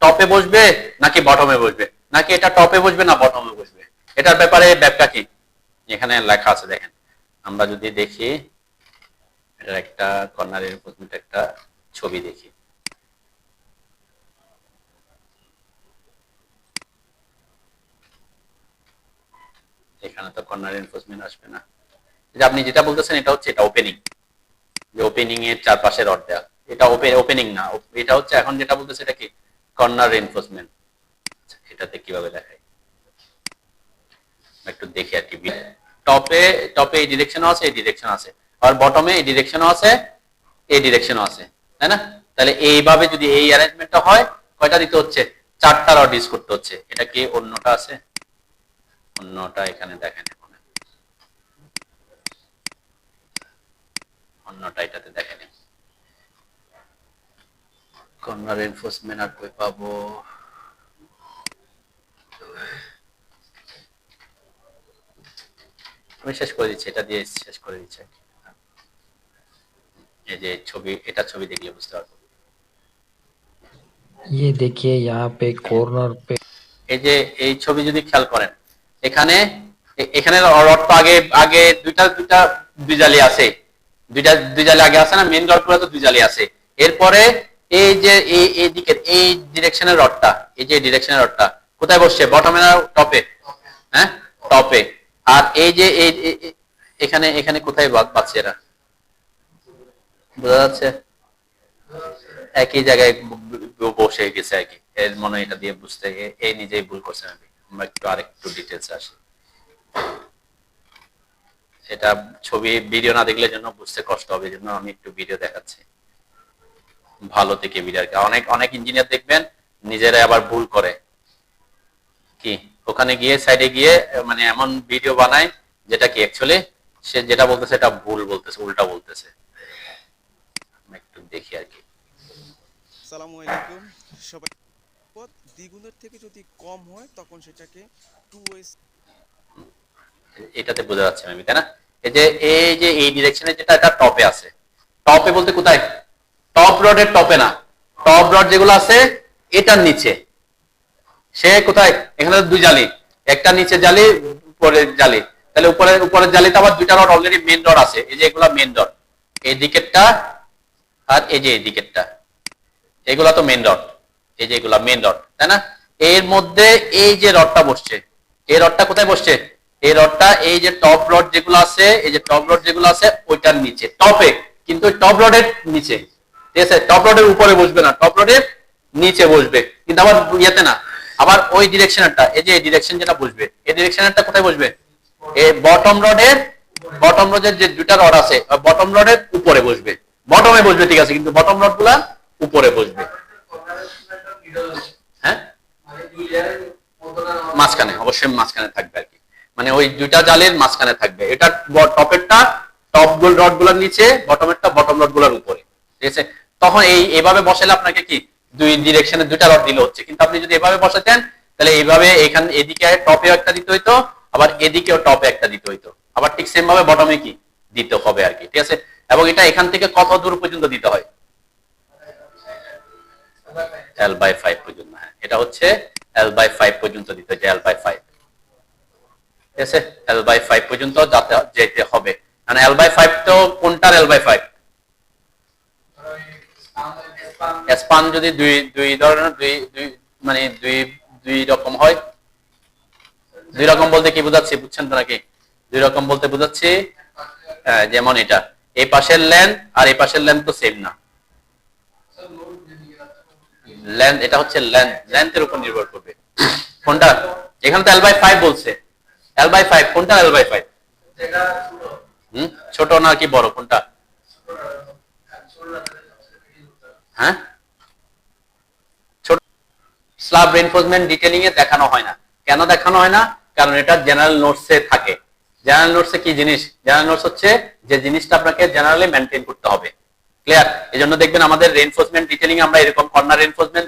টপে বসবে নাকি বটমে বসবে, নাকি এটা টপে বসবে না বটমে বসবে, এটার ব্যাপারে ব্যাখ্যা কি এখানে লেখা আছে। দেখেন, আমরা যদি দেখি এটার একটা কর্নার রেইনফোর্সমেন্ট একটা ছবি দেখি, এখানে তো কর্নার রেইনফোর্সমেন্ট আসবে না। যে আপনি যেটা বলতেছেন এটা হচ্ছে এটা ওপেনিং, যে ওপেনিং এর চারপাশে রড দেওয়া, এটা ওপেনিং না, এটা হচ্ছে এখন যেটা বলতেছে এটা কি কর্নার রেইনফোর্সমেন্ট। এটাতে কিভাবে দেখায়, একটু দেখি আর কি। টপে টপে এই ডিরেকশনও আছে, এই ডিরেকশন আছে, আর বটমে এই ডিরেকশনও আছে, এই ডিরেকশনও আছে, তাই না? তাহলে এইভাবে যদি এই অ্যারেঞ্জমেন্টটা হয়, কয়টা দিতে হচ্ছে? 4টা রড ইউজ করতে হচ্ছে। এটা কি অন্যটা আছে? অন্যটা এখানে দেখেন, অন্যটা এটাতে দেখেন। কর্নার রিইনফোর্সমেন্ট আর কই পাবো? আমি শেষ করে দিচ্ছি, এটা দিয়ে শেষ করে দিচ্ছি। এই যে ছবি, এটা ছবি দেখলে বুঝতে পারবো। ये देखिए यहाँ पे कॉर्नर पे এই যে এই ছবি যদি খেয়াল করেন, এখানে এখানে রড তো আগে আগে দুই জালি আছে, দুই জালি আগে আছে না, মেইন রডগুলো তো দুই জালি আছে। এরপরে এই যে এই দিকের এই ডিরেকশনের রডটা, এই যে ডিরেকশনের রডটা কোথায় বসছে? বটমে না টপে? হ্যাঁ, টপে। আর এই যে এখানে এখানে কোথায় বাঁচছে? এরা বোঝা যাচ্ছে? একই জায়গায় বসে গেছে আর কি। এর মনে হয় এটা দিয়ে বুঝতে এই নিজেই ভুল করছে। আমরা একটু আরেকটু ডিটেলস আসি। এটা ছবি ভিডিও না দেখলে জন্য বুঝতে কষ্ট হবে, জন্য আমি একটু ভিডিও দেখাচ্ছি ভালো থেকে ভিডিও। অনেক অনেক ইঞ্জিনিয়ার দেখবেন নিজেরা আবার ভুল করে কি, ওখানে গিয়ে সাইডে গিয়ে মানে এমন ভিডিও বানায় যেটা কি অ্যাকচুয়ালি সে যেটা বলতেছে এটা ভুল বলতেছে, উল্টা বলতেছে। একটু দেখি আর কি। আসসালামু আলাইকুম সবাই। পথ দ্বিগুণের থেকে যদি কম হয় তখন সেটাকে 2s এটাতে বোঝা যাচ্ছে আমি, তাই না? এই যে এই ডিরেকশনে যেটা, এটা টপে আছে। টপে বলতে কোথায়? টপ রডের টপে না, টপ রড যেগুলো আছে এটার নিচে। সে কোথায়? এখানে দুই জালি, একটা নিচে জালি, উপরের জালি। তাহলে উপরের জালিতে আবার দুইটা রড অলরেডি মেইন রড আছে। এই যে এগুলা মেইন রড, এই দিকেরটা আর এই যে এই দিকেরটা, এগুলা তো মেইন রড। এই যে এগুলা মেইন রড, তাই না? এর মধ্যে এই যে রডটা বসছে, এই রডটা কোথায় বসছে? এই রডটা এই যে টপ রড যেগুলো আছে, এই যে টপ রড যেগুলো আছে ওইটার নিচে, টপে, কিন্তু টপ রডের নিচে, ঠিক আছে? টপ রডের উপরে বসবে না, টপ রডের নিচে বসবে। কিন্তু আবার ইয়েতে না, আবার ওই ডিরেকশনেরটা, এই যে ডিরেকশন যেটা বসবে, এই ডিরেকশনেরটা কোথায় বসবে? এই বটম রডের যে দুটা রড আছে বটম রডের উপরে বসবে, বটমে বসবে, ঠিক আছে, কিন্তু বটম রড গুলা উপরে বসবে। হ্যাঁ, মাঝখানে, অবশ্যই মাঝখানে থাকবে আর কি, মানে ওই দুইটা জালের মাঝখানে থাকবে। এটা টপেরটা টপ রড গুলার নিচে, বটমেরটা বটম রড গুলার উপরে, ঠিক আছে? তখন এইভাবে বসালে আপনাকে কি দুই ডিরেকশনে দুইটা রড দিলে হচ্ছে। কিন্তু আপনি যদি এভাবে বসাতেন তাহলে এইভাবে এখানে এদিকে টপে একটা দিতে হইতো, আবার এদিকেও টপে একটা দিতে হইতো, আবার ঠিক সেম ভাবে বটমে কি দিতে হবে আর কি, ঠিক আছে? এবং এটা এখান থেকে কত দূর পর্যন্ত দিতে হয়? L/5 পর্যন্ত। হ্যাঁ, এটা হচ্ছে L/5 পর্যন্ত দিতে হয়, L/5, ঠিক আছে? L/5 পর্যন্ত যেতে হবে। মানে L/5 তো কোনটার L/5? স্পান যদি দুই ধরনের মানে দুই রকম হয়। দুই রকম বলতে কি বোঝাচ্ছি, বুঝছেন তো নাকি? দুই রকম বলতে বোঝাচ্ছি যেমন এটা এই পাশের লেন্থ আর এই পাশের লেন্থ তো সেম না। লেন্থ, এটা হচ্ছে লেন্থের উপর নির্ভর করবে কোনটা। এখানে তো L/5 বলছে, L/5 কোনটা? L/5 ছোট না কি বড়, কোনটা? হ্যাঁ, ছোট। স্ল্যাব রিইনফোর্সমেন্ট ডিটেইলিং এ দেখানো হয় না। কেন দেখানো হয় না? কারণ এটা জেনারেল নোটসে থাকে। জেনারেল নোটসে কি জিনিস? জেনারেল নোটস হচ্ছে যে জিনিসটা আপনাকে জেনারেলি মেইনটেইন করতে হবে। ক্লিয়ার? এজন্য দেখবেন আমাদের রিইনফোর্সমেন্ট ডিটেইলিং আমরা এরকম কর্নার রিইনফোর্সমেন্ট